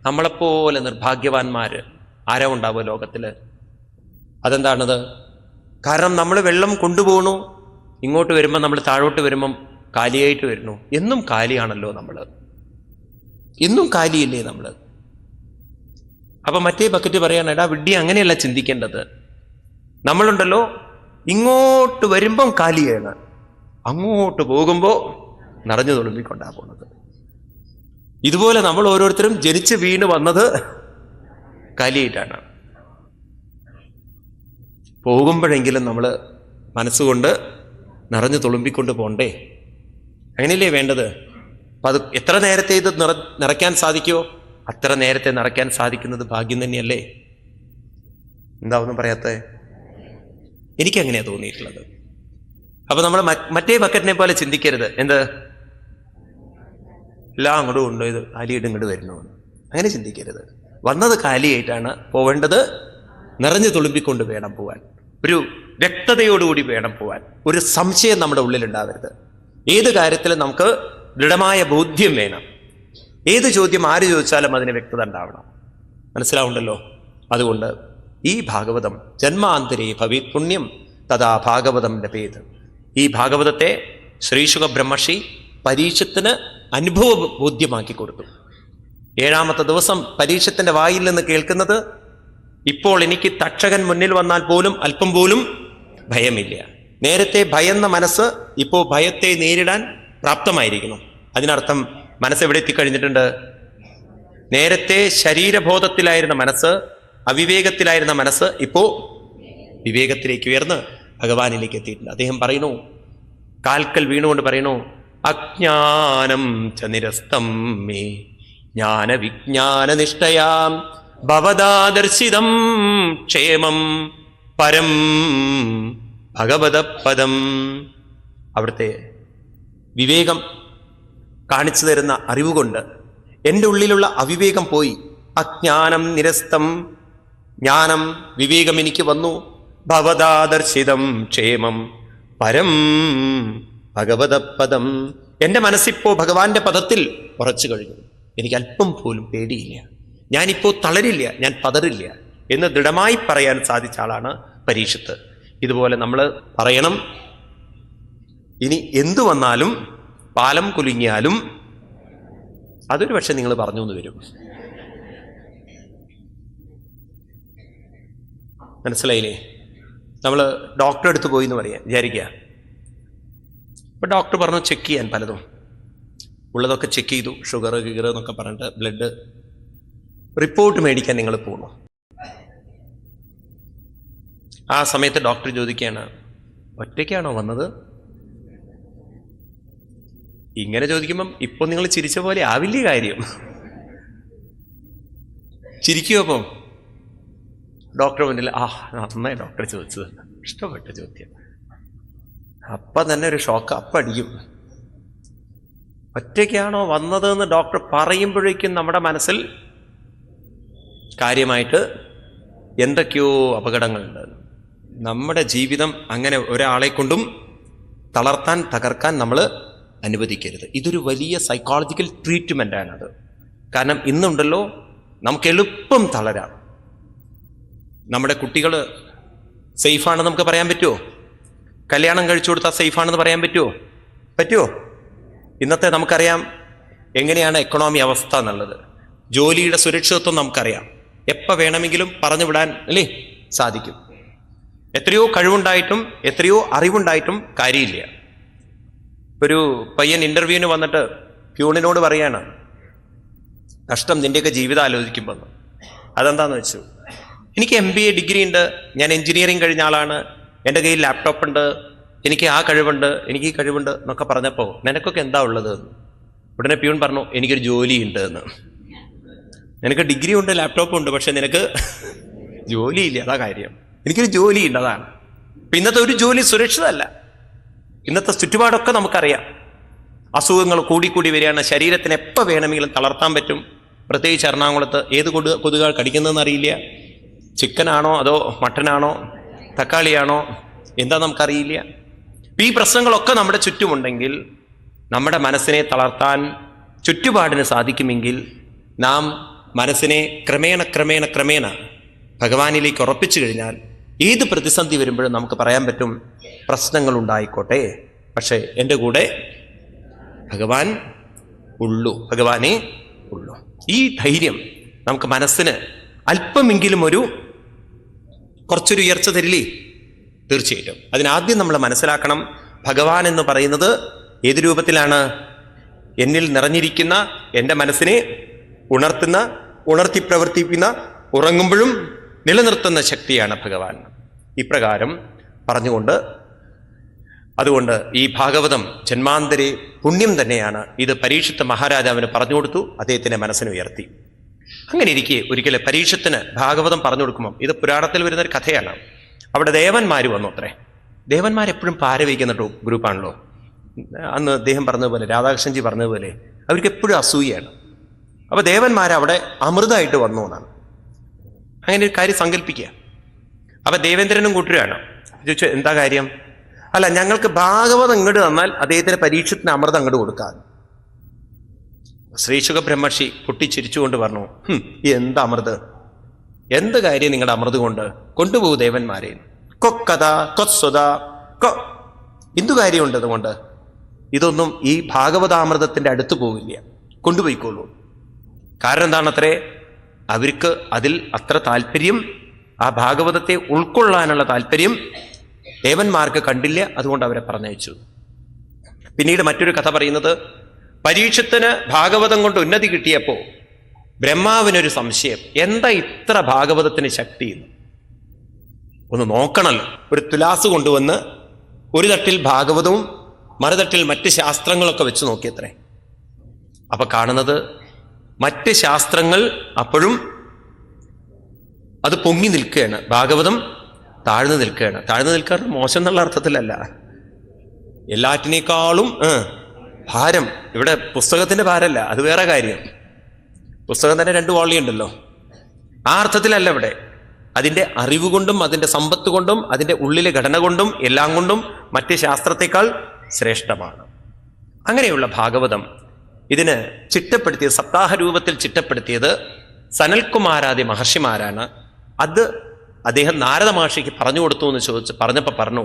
നമ്മളെപ്പോലെ നിർഭാഗ്യവാന്മാർ ആരോ ഉണ്ടാവുക ലോകത്തിൽ. അതെന്താണത്? കാരണം നമ്മൾ വെള്ളം കൊണ്ടുപോകണു, ഇങ്ങോട്ട് വരുമ്പം നമ്മൾ താഴോട്ട് വരുമ്പം കാലിയായിട്ട് വരുന്നു. എന്നും കാലിയാണല്ലോ നമ്മൾ, എന്നും കാലിയല്ലേ നമ്മൾ. അപ്പം മറ്റേ ബക്കറ്റ് പറയാണ്, എടാ വിഡ്ഢി, അങ്ങനെയല്ല ചിന്തിക്കേണ്ടത്. നമ്മളുണ്ടല്ലോ ഇങ്ങോട്ട് വരുമ്പം കാലിയാണ്, അങ്ങോട്ട് പോകുമ്പോൾ നിറഞ്ഞു തുളുമ്പിക്കൊണ്ടാ പോണത്. ഇതുപോലെ നമ്മൾ ഓരോരുത്തരും ജനിച്ച് വീണ് വന്നത് കാലിയായിട്ടാണ്. പോകുമ്പോഴെങ്കിലും നമ്മൾ മനസ്സുകൊണ്ട് നിറഞ്ഞു തുളുമ്പിക്കൊണ്ട് പോണ്ടേ? അങ്ങനെയല്ലേ വേണ്ടത്? അപ്പം അത് എത്ര നേരത്തെ ഇത് നിറയ്ക്കാൻ സാധിക്കുമോ അത്ര നേരത്തെ നിറയ്ക്കാൻ സാധിക്കുന്നത് ഭാഗ്യം തന്നെയല്ലേ? എന്താ ഒന്നും പറയാത്തത്? എനിക്കങ്ങനെയാണ് തോന്നിയിട്ടുള്ളത്. അപ്പൊ നമ്മൾ മറ്റേ ബക്കറ്റിനെ പോലെ ചിന്തിക്കരുത്. എന്ത് എല്ലാം അങ്ങോട്ട് കൊണ്ടുപോയത് കാലിയിട്ട് ഇങ്ങോട്ട് വരുന്നു, അങ്ങനെ ചിന്തിക്കരുത്. വന്നത് കാലിയായിട്ടാണ്, പോവേണ്ടത് നിറഞ്ഞു തുളുമ്പിക്കൊണ്ട് വേണം പോവാൻ. ഒരു വ്യക്തതയോടുകൂടി വേണം പോവാൻ. ഒരു സംശയം നമ്മുടെ ഉള്ളിലുണ്ടാവരുത്. ഏത് കാര്യത്തിലും നമുക്ക് ദൃഢമായ ബോധ്യം വേണം. ഏത് ചോദ്യം ആര് ചോദിച്ചാലും അതിന് വ്യക്തത ഉണ്ടാവണം. മനസ്സിലാവുണ്ടല്ലോ? അതുകൊണ്ട് ഈ ഭാഗവതം ജന്മാന്തരേ ഭവേത് പുണ്യം തഥാ ഭാഗവതം ലഭേത്. ഈ ഭാഗവതത്തെ ശ്രീശുക ബ്രഹ്മർഷി പരീക്ഷത്തിന് അനുഭവ ബോധ്യമാക്കി കൊടുത്തു. 7ാമത്തെ ദിവസം പരീക്ഷത്തിന്റെ വായിൽ നിന്ന് കേൾക്കുന്നത്, ഇപ്പോൾ എനിക്ക് തക്ഷകൻ മുന്നിൽ വന്നാൽ പോലും അല്പം പോലും ഭയമില്ല. നേരത്തെ ഭയന്ന മനസ്സ് ഇപ്പോൾ ഭയത്തെ നേരിടാൻ പ്രാപ്തമായിരിക്കണം. അതിനർത്ഥം മനസ്സെവിടെ എത്തിക്കഴിഞ്ഞിട്ടുണ്ട്? നേരത്തെ ശരീരബോധത്തിലായിരുന്ന മനസ്സ്, അവിവേകത്തിലായിരുന്ന മനസ്സ് ഇപ്പോൾ വിവേകത്തിലേക്ക് ഉയർന്ന് ഭഗവാനിലേക്ക് എത്തിയിട്ടുണ്ട്. അദ്ദേഹം പറയുന്നു, കാൽക്കൽ വീണുകൊണ്ട് പറയുന്നു, അജ്ഞാനം ച നിരസ്തം മേ ജ്ഞാന വിജ്ഞാന നിഷ്ഠയാം ഭവദാദർശിതം ക്ഷേമം പരം ഭഗവതപദം. അവിടുത്തെ വിവേകം കാണിച്ചു തരുന്ന അറിവുകൊണ്ട് എൻ്റെ ഉള്ളിലുള്ള അവിവേകം പോയി. അജ്ഞാനം നിരസ്തം, ജ്ഞാനം വിവേകം എനിക്ക് വന്നു. ഭവദാദർശിതം ക്ഷേമം പരം ഭഗവതപദം. എൻ്റെ മനസ്സിപ്പോ ഭഗവാന്റെ പദത്തിൽ ഉറച്ചു കഴിഞ്ഞു. എനിക്ക് അല്പം പോലും പേടിയില്ല, ഞാനിപ്പോ തളരില്ല, ഞാൻ പതറില്ല എന്ന് ദൃഢമായി പറയാൻ സാധിച്ച ആളാണ് പരീക്ഷത്ത്. ഇതുപോലെ നമ്മൾ പറയണം, ഇനി എന്തു വന്നാലും പാലം കുലുങ്ങിയാലും അതൊരു പക്ഷെ നിങ്ങൾ പറഞ്ഞു എന്ന് വരും. മനസ്സിലായില്ലേ? നമ്മൾ ഡോക്ടറെ അടുത്ത് പോയി എന്ന് പറയാം വിചാരിക്കുക. ഇപ്പം ഡോക്ടർ പറഞ്ഞു ചെക്ക് ചെയ്യാൻ പലതും, ഉള്ളതൊക്കെ ചെക്ക് ചെയ്തു, ഷുഗർ ഗീർ എന്നൊക്കെ പറഞ്ഞിട്ട് ബ്ലഡ് റിപ്പോർട്ട് മേടിക്കാൻ നിങ്ങൾ പോകണം. ആ സമയത്ത് ഡോക്ടർ ചോദിക്കുകയാണ്, ഒറ്റയ്ക്കാണോ വന്നത്? ഇങ്ങനെ ചോദിക്കുമ്പം ഇപ്പൊ നിങ്ങൾ ചിരിച്ച പോലെ ആവില്ലേ കാര്യം? ചിരിക്കുമോ? അപ്പം ഡോക്ടർ മുന്നിൽ നന്നായി ഡോക്ടർ ചോദിച്ചത്, ഇഷ്ടപ്പെട്ട ചോദ്യം. അപ്പം തന്നെ ഒരു ഷോക്ക് അടിക്കും. ഒറ്റയ്ക്കാണോ വന്നതെന്ന് ഡോക്ടർ പറയുമ്പോഴേക്കും നമ്മുടെ മനസ്സിൽ കാര്യമായിട്ട് എന്തൊക്കെയോ അപകടങ്ങളുണ്ട്. നമ്മുടെ ജീവിതം അങ്ങനെ ഒരാളെ കൊണ്ടും തളർത്താൻ, തകർക്കാൻ നമ്മൾ അനുവദിക്കരുത്. ഇതൊരു വലിയ സൈക്കോളജിക്കൽ ട്രീറ്റ്മെൻ്റ് ആണത്. കാരണം ഇന്നുണ്ടല്ലോ നമുക്ക് എളുപ്പം തളരാം. നമ്മുടെ കുട്ടികൾ സേഫാണെന്ന് നമുക്ക് പറയാൻ പറ്റുമോ? കല്യാണം കഴിച്ചു കൊടുത്താൽ സേഫാണെന്ന് പറയാൻ പറ്റുമോ? ഇന്നത്തെ നമുക്കറിയാം എങ്ങനെയാണ് എക്കണോമി അവസ്ഥ എന്നുള്ളത്. ജോലിയുടെ സുരക്ഷിതത്വം നമുക്കറിയാം. എപ്പോൾ വേണമെങ്കിലും പറഞ്ഞു വിടാൻ അല്ലേ സാധിക്കും. എത്രയോ കഴിവുണ്ടായിട്ടും എത്രയോ അറിവുണ്ടായിട്ടും കാര്യമില്ല. ഒരു പയ്യൻ ഇന്റർവ്യൂവിന് വന്നിട്ട് പ്യൂണിനോട് പറയാണ്, കഷ്ടം നിന്റെയൊക്കെ ജീവിതം ആലോചിക്കുമ്പോൾ. അതെന്താന്ന് വെച്ചു, എനിക്ക് MBA ഡിഗ്രി ഉണ്ട്, ഞാൻ എഞ്ചിനീയറിംഗ് കഴിഞ്ഞ ആളാണ്, എൻ്റെ കയ്യിൽ ലാപ്ടോപ്പ് ഉണ്ട്, എനിക്ക് ആ കഴിവുണ്ട്, എനിക്ക് ഈ കഴിവുണ്ട് എന്നൊക്കെ പറഞ്ഞപ്പോൾ നിനക്കൊക്കെ എന്താ ഉള്ളത്? ഉടനെ പ്യൂൺ പറഞ്ഞു, എനിക്കൊരു ജോലിയുണ്ട് എന്ന്. നിനക്ക് ഡിഗ്രി ഉണ്ട്, ലാപ്ടോപ്പ് ഉണ്ട്, പക്ഷെ നിനക്ക് ജോലിയില്ല. അതാ കാര്യം. എനിക്കൊരു ജോലിയുണ്ട്, അതാണ്. ഇപ്പം ഇന്നത്തെ ഒരു ജോലി സുരക്ഷിതമല്ല. ഇന്നത്തെ ചുറ്റുപാടൊക്കെ നമുക്കറിയാം. അസുഖങ്ങൾ കൂടിക്കൂടി വരികയാണ്. ശരീരത്തിന് എപ്പോൾ വേണമെങ്കിലും തളർത്താൻ പറ്റും. പ്രത്യേകിച്ച് എറണാകുളത്ത് ഏത് കൊതുകൾ കടിക്കുന്നതെന്ന് അറിയില്ല. ചിക്കനാണോ അതോ മട്ടനാണോ തക്കാളിയാണോ എന്താ നമുക്കറിയില്ല. ഈ പ്രശ്നങ്ങളൊക്കെ നമ്മുടെ ചുറ്റുമുണ്ടെങ്കിൽ നമ്മുടെ മനസ്സിനെ തളർത്താൻ ചുറ്റുപാടിന് സാധിക്കുമെങ്കിൽ നാം മനസ്സിനെ ക്രമേണ ഭഗവാനിലേക്ക് ഉറപ്പിച്ചു കഴിഞ്ഞാൽ ഏത് പ്രതിസന്ധി വരുമ്പോഴും നമുക്ക് പറയാൻ പറ്റും, പ്രശ്നങ്ങൾ ഉണ്ടായിക്കോട്ടെ, പക്ഷേ എൻ്റെ കൂടെ ഭഗവാനേ ഉള്ളൂ. ഈ ധൈര്യം നമുക്ക് മനസ്സിന് അല്പമെങ്കിലും കുറച്ചൊരു ഉയർച്ച തരില്ലേ? തീർച്ചയായിട്ടും. അതിനാദ്യം നമ്മൾ മനസ്സിലാക്കണം, ഭഗവാൻ എന്ന് പറയുന്നത് ഏത് രൂപത്തിലാണ്? എന്നിൽ നിറഞ്ഞിരിക്കുന്ന എൻ്റെ മനസ്സിനെ ഉണർത്തി പ്രവർത്തിക്കുന്ന, ഉറങ്ങുമ്പോഴും നിലനിർത്തുന്ന ശക്തിയാണ് ഭഗവാൻ. ഇപ്രകാരം പറഞ്ഞുകൊണ്ട്, അതുകൊണ്ട് ഈ ഭാഗവതം ജന്മാന്തരെ പുണ്യം തന്നെയാണ്. ഇത് പരീക്ഷിത്ത് മഹാരാജാവിന് പറഞ്ഞു കൊടുത്തു, അദ്ദേഹത്തിന്റെ മനസ്സിനെ ഉയർത്തി. അങ്ങനെ ഇരിക്കെ ഒരിക്കലും പരീക്ഷത്തിന് ഭാഗവതം പറഞ്ഞു കൊടുക്കുമ്പോൾ, ഇത് പുരാണത്തിൽ വരുന്നൊരു കഥയാണ്. അവിടെ ദേവന്മാർ വന്നു അത്രേ. ദേവന്മാരെപ്പോഴും പാരവയ്ക്കുന്ന ഗ്രൂപ്പാണല്ലോ. അന്ന് അദ്ദേഹം പറഞ്ഞതുപോലെ, രാധാകൃഷ്ണൻജി പറഞ്ഞതുപോലെ, അവർക്ക് എപ്പോഴും അസൂയാണ്. അപ്പൊ ദേവന്മാരവിടെ അമൃതമായിട്ട് വന്നു എന്നാണ്. അങ്ങനെ ഒരു കാര്യം സങ്കല്പിക്കുക. അപ്പൊ ദേവേന്ദ്രനും കൂട്ടുകയാണ്. ചോദിച്ചു, എന്താ കാര്യം? അല്ല, ഞങ്ങൾക്ക് ഭാഗവതം ഇങ്ങോട്ട് തന്നാൽ അദ്ദേഹത്തിന് പരീക്ഷത്തിന് അമൃതം അങ്ങോട്ട് കൊടുക്കാൻ. ശ്രീശുഖ ബ്രഹ്മർഷി പൊട്ടിച്ചിരിച്ചുകൊണ്ട് പറഞ്ഞു, എന്ത് അമൃത്, എന്ത് കാര്യം നിങ്ങളുടെ അമൃത് കൊണ്ട്? കൊണ്ടുപോകൂ ദേവന്മാരെ. കൊക്കഥ കൊസ്വത എന്തു കാര്യമുണ്ട് അതുകൊണ്ട്? ഇതൊന്നും ഈ ഭാഗവതാമൃതത്തിന്റെ അടുത്ത് പോവില്ല, കൊണ്ടുപോയിക്കോളൂ. കാരണം എന്താണത്രേ, അവർക്ക് അതിൽ അത്ര താല്പര്യം, ആ ഭാഗവതത്തെ ഉൾക്കൊള്ളാനുള്ള താല്പര്യം ദേവന്മാർക്ക് കണ്ടില്ല. അതുകൊണ്ട് അവരെ പറഞ്ഞയച്ചു. പിന്നീട് മറ്റൊരു കഥ പറയുന്നത്, പരീക്ഷത്തിന് ഭാഗവതം കൊണ്ട് ഉന്നതി കിട്ടിയപ്പോൾ ബ്രഹ്മാവിനൊരു സംശയം, എന്താ ഇത്ര ഭാഗവതത്തിന് ശക്തി? ഒന്ന് നോക്കണല്ലോ. ഒരു തുലാസ് കൊണ്ടുവന്ന് ഒരു തട്ടിൽ ഭാഗവതവും മറുതട്ടിൽ മറ്റ് ശാസ്ത്രങ്ങളൊക്കെ വെച്ച് നോക്കിയത്രേ. അപ്പൊ കാണുന്നത്, മറ്റ് ശാസ്ത്രങ്ങൾ അപ്പോഴും അത് പൊങ്ങി നിൽക്കുകയാണ്, ഭാഗവതം താഴ്ന്നു നിൽക്കുകയാണ്. താഴ്ന്നു നിൽക്കാൻ മോശം എന്നുള്ള അർത്ഥത്തിലല്ല, എല്ലാറ്റിനേക്കാളും ഭാരം. ഇവിടെ പുസ്തകത്തിന്റെ ഭാരമല്ല, അത് വേറെ കാര്യം. പുസ്തകം തന്നെ 2 വോള്യം ഉണ്ടല്ലോ, ആ അർത്ഥത്തിലല്ല ഇവിടെ. അതിൻ്റെ അറിവ് കൊണ്ടും അതിൻ്റെ സമ്പത്ത് കൊണ്ടും അതിൻ്റെ ഉള്ളിലെ ഘടന കൊണ്ടും എല്ലാം കൊണ്ടും മറ്റ് ശാസ്ത്രത്തെക്കാൾ ശ്രേഷ്ഠമാണ്. അങ്ങനെയുള്ള ഭാഗവതം ഇതിന് ചിട്ടപ്പെടുത്തിയത്, സപ്താഹ രൂപത്തിൽ ചിട്ടപ്പെടുത്തിയത് സനൽകുമാരാദി മഹർഷിമാരാണ്. അത് അദ്ദേഹം നാരദ മഹർഷിക്ക് പറഞ്ഞു കൊടുത്തു എന്ന് പറഞ്ഞപ്പോൾ പറഞ്ഞു,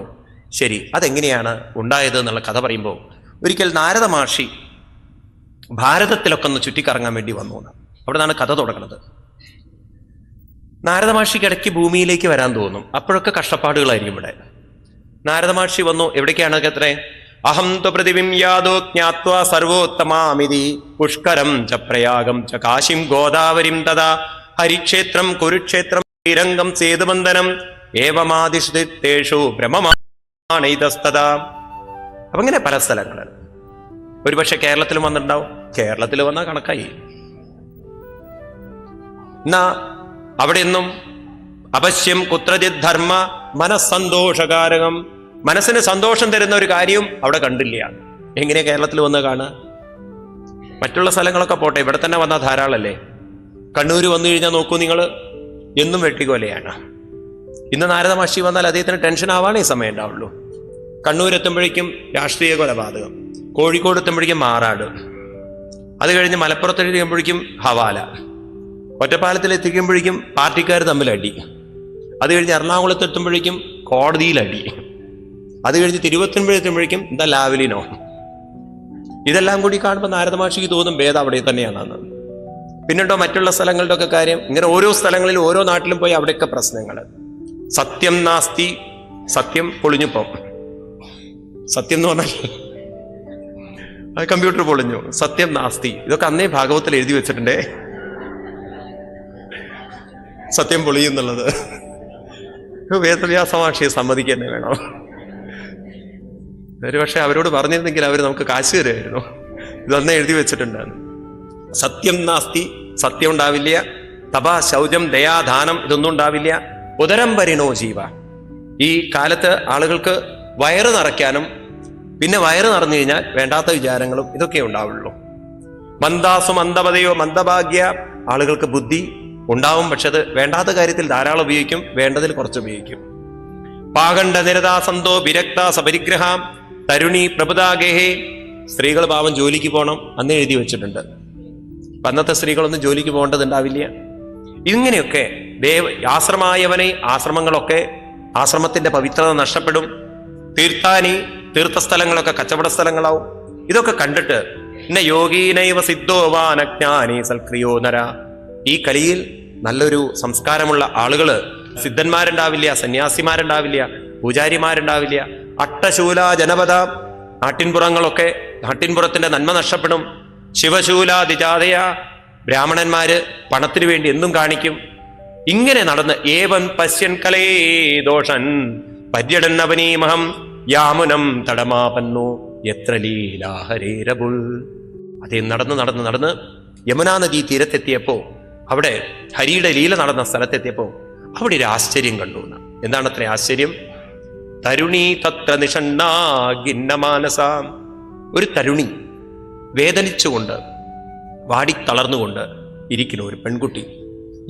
ശരി, അതെങ്ങനെയാണ് ഉണ്ടായത് എന്നുള്ള കഥ പറയുമ്പോൾ, ഒരിക്കൽ നാരദ മഹർഷി ഭാരതത്തിലൊക്കെ ഒന്ന് ചുറ്റിക്കറങ്ങാൻ വേണ്ടി വന്നു. അവിടെ നിന്നാണ് കഥ തുടങ്ങുന്നത്. നാരദ മഹർഷിക്ക് ഇടയ്ക്ക് ഭൂമിയിലേക്ക് വരാൻ തോന്നും. അപ്പോഴൊക്കെ കഷ്ടപ്പാടുകളായിരിക്കും ഇവിടെ. നാരദ മഹർഷി വന്നു. എവിടേക്കാണ് അത്രേ? അഹം ത്വ പൃഥിവിം യാദോ ജ്ഞാത്വാ സർവോത്തമാമിതി പുഷ്കരം ച പ്രയാഗം ച കാശിം ഗോദാവരിം തഥാ ഹരിക്ഷേത്രം കുരുക്ഷേത്രം ശ്രീരംഗം സേതുബന്ധനം ഏവമാദിഷ്ഠിത്തേഷു ബ്രഹ്മമാണൈതസ്തദാ. അപ്പൊ ഇങ്ങനെ പല സ്ഥലങ്ങൾ. ഒരുപക്ഷെ കേരളത്തിലും വന്നിട്ടുണ്ടാവും. കേരളത്തിൽ വന്നാൽ കണക്കായി. എന്നാ അവിടെയൊന്നും അവശ്യം കുത്രജിത് ധർമ്മ മനസ്സന്തോഷകാരകം, മനസ്സിന് സന്തോഷം തരുന്ന ഒരു കാര്യവും അവിടെ കണ്ടില്ല. എങ്ങനെയാ കേരളത്തിൽ വന്ന് കാണുക? മറ്റുള്ള സ്ഥലങ്ങളൊക്കെ പോട്ടെ, ഇവിടെ തന്നെ വന്നാൽ ധാരാളല്ലേ. കണ്ണൂർ വന്നു കഴിഞ്ഞാൽ നോക്കൂ നിങ്ങൾ, എന്നും വെട്ടിക്കൊലയാണ്. ഇന്ന് നാരദ മഹർഷി വന്നാൽ അദ്ദേഹത്തിന് ടെൻഷൻ ആവാനേ സമയം ഉണ്ടാവുള്ളൂ. കണ്ണൂർ എത്തുമ്പോഴേക്കും രാഷ്ട്രീയ കൊലപാതകം, കോഴിക്കോട് എത്തുമ്പോഴേക്കും മാറാട്, അത് കഴിഞ്ഞ് മലപ്പുറത്ത് എഴുതിയുമ്പോഴേക്കും ഹവാല, ഒറ്റപ്പാലത്തിൽ എത്തിക്കുമ്പോഴേക്കും പാർട്ടിക്കാർ തമ്മിൽ അടി, അത് കഴിഞ്ഞ് എറണാകുളത്ത് എത്തുമ്പോഴേക്കും കോടതിയിലടി, അത് കഴിഞ്ഞ് തിരുവനന്തപുരത്തുമ്പോഴേക്കും എന്താ ലാവലിനോ. ഇതെല്ലാം കൂടി കാണുമ്പോൾ നാരദ മഹർഷിക്ക് തോന്നും ഭേദം അവിടെ തന്നെയാണെന്ന്. പിന്നെണ്ടോ മറ്റുള്ള സ്ഥലങ്ങളുടെ ഒക്കെ കാര്യം. ഇങ്ങനെ ഓരോ സ്ഥലങ്ങളിൽ ഓരോ നാട്ടിലും പോയി അവിടെയൊക്കെ പ്രശ്നങ്ങൾ. സത്യം നാസ്തി, സത്യം പൊളിഞ്ഞുപ്പം. സത്യം എന്ന് പറഞ്ഞാൽ അത് കമ്പ്യൂട്ടർ പൊളിഞ്ഞു. സത്യം നാസ്തി, ഇതൊക്കെ അന്നേ ഭാഗവത്തിൽ എഴുതി വെച്ചിട്ടുണ്ടേ, സത്യം പൊളിയുന്നുള്ളത്. വേദവ്യാസ മഹർഷിയെ സമ്മതിക്കന്നെ വേണം. ഒരു പക്ഷെ അവരോട് പറഞ്ഞിരുന്നെങ്കിൽ അവർ നമുക്ക് കാശ് തരുമായിരുന്നു. ഇതന്നേ എഴുതി വെച്ചിട്ടുണ്ട്. സത്യം നാസ്തി, സത്യം ഉണ്ടാവില്ല. തപ ശൗചം ദയാദാനം ഇതൊന്നും ഉണ്ടാവില്ല. ഉദരം പരിണോ ജീവ. ഈ കാലത്ത് ആളുകൾക്ക് വയറ് നിറയ്ക്കാനും പിന്നെ വയറ് നിറഞ്ഞു കഴിഞ്ഞാൽ വേണ്ടാത്ത വിചാരങ്ങളും ഇതൊക്കെ ഉണ്ടാവുള്ളൂ. മന്ദാസു മന്ദപതയോ മന്ദഭാഗ്യ. ആളുകൾക്ക് ബുദ്ധി ഉണ്ടാവും, പക്ഷെ അത് വേണ്ടാത്ത കാര്യത്തിൽ ധാരാളം ഉപയോഗിക്കും, വേണ്ടതിൽ കുറച്ച് ഉപയോഗിക്കും. പാകണ്ഡ നിരതാസന്തോ വിരക്ത സപരിഗ്രഹാം തരുണി പ്രഭുതാഗേഹേ. സ്ത്രീകൾ പാവം ജോലിക്ക് പോകണം, അന്ന് എഴുതി വെച്ചിട്ടുണ്ട്. അന്നത്തെ സ്ത്രീകളൊന്നും ജോലിക്ക് പോകേണ്ടതുണ്ടാവില്ല. ഇങ്ങനെയൊക്കെ ആശ്രമായവനെ ആശ്രമങ്ങളൊക്കെ, ആശ്രമത്തിന്റെ പവിത്രത നഷ്ടപ്പെടും. തീർത്ഥാനി, തീർത്ഥസ്ഥലങ്ങളൊക്കെ കച്ചവട സ്ഥലങ്ങളാവും. ഇതൊക്കെ കണ്ടിട്ട് പിന്നെ യോഗീനൈവ സിദ്ധോവാനജ്ഞാനി സൽക്രിയോ നര. ഈ കലിയിൽ നല്ലൊരു സംസ്കാരമുള്ള ആളുകള്, സിദ്ധന്മാരുണ്ടാവില്ല, സന്യാസിമാരുണ്ടാവില്ല, പൂജാരിമാരുണ്ടാവില്ല. അട്ടശൂല ജനപദ, നാട്ടിൻപുറങ്ങളൊക്കെ, നാട്ടിൻപുറത്തിന്റെ നന്മ നഷ്ടപ്പെടും. ശിവശൂലാതിജാതയ, ബ്രാഹ്മണന്മാര് പണത്തിനു വേണ്ടി എന്തും കാണിക്കും. ഇങ്ങനെ നടന്ന് ഏവൻ പശ്യൻ കലേ ദോഷൻ പര്യടന്നവനീമഹം യാമുനം തടമാപന്നു എത്ര ലീലാഹരേരബുൾ. അതേ നടന്ന് നടന്ന് നടന്ന് യമുനാ നദി തീരത്തെത്തിയപ്പോ, അവിടെ ഹരിയുടെ ലീല നടന്ന സ്ഥലത്തെത്തിയപ്പോ അവിടെ ഒരു ആശ്ചര്യം കണ്ടു. എന്താണ് അത്ര ആശ്ചര്യം? തരുണി തത്ര നിഷണ്ണാഗിന്നമാനസ. ഒരു തരുണി വേദനിച്ചുകൊണ്ട് വാടിത്തളർന്നുകൊണ്ട് ഇരിക്കുന്ന ഒരു പെൺകുട്ടി,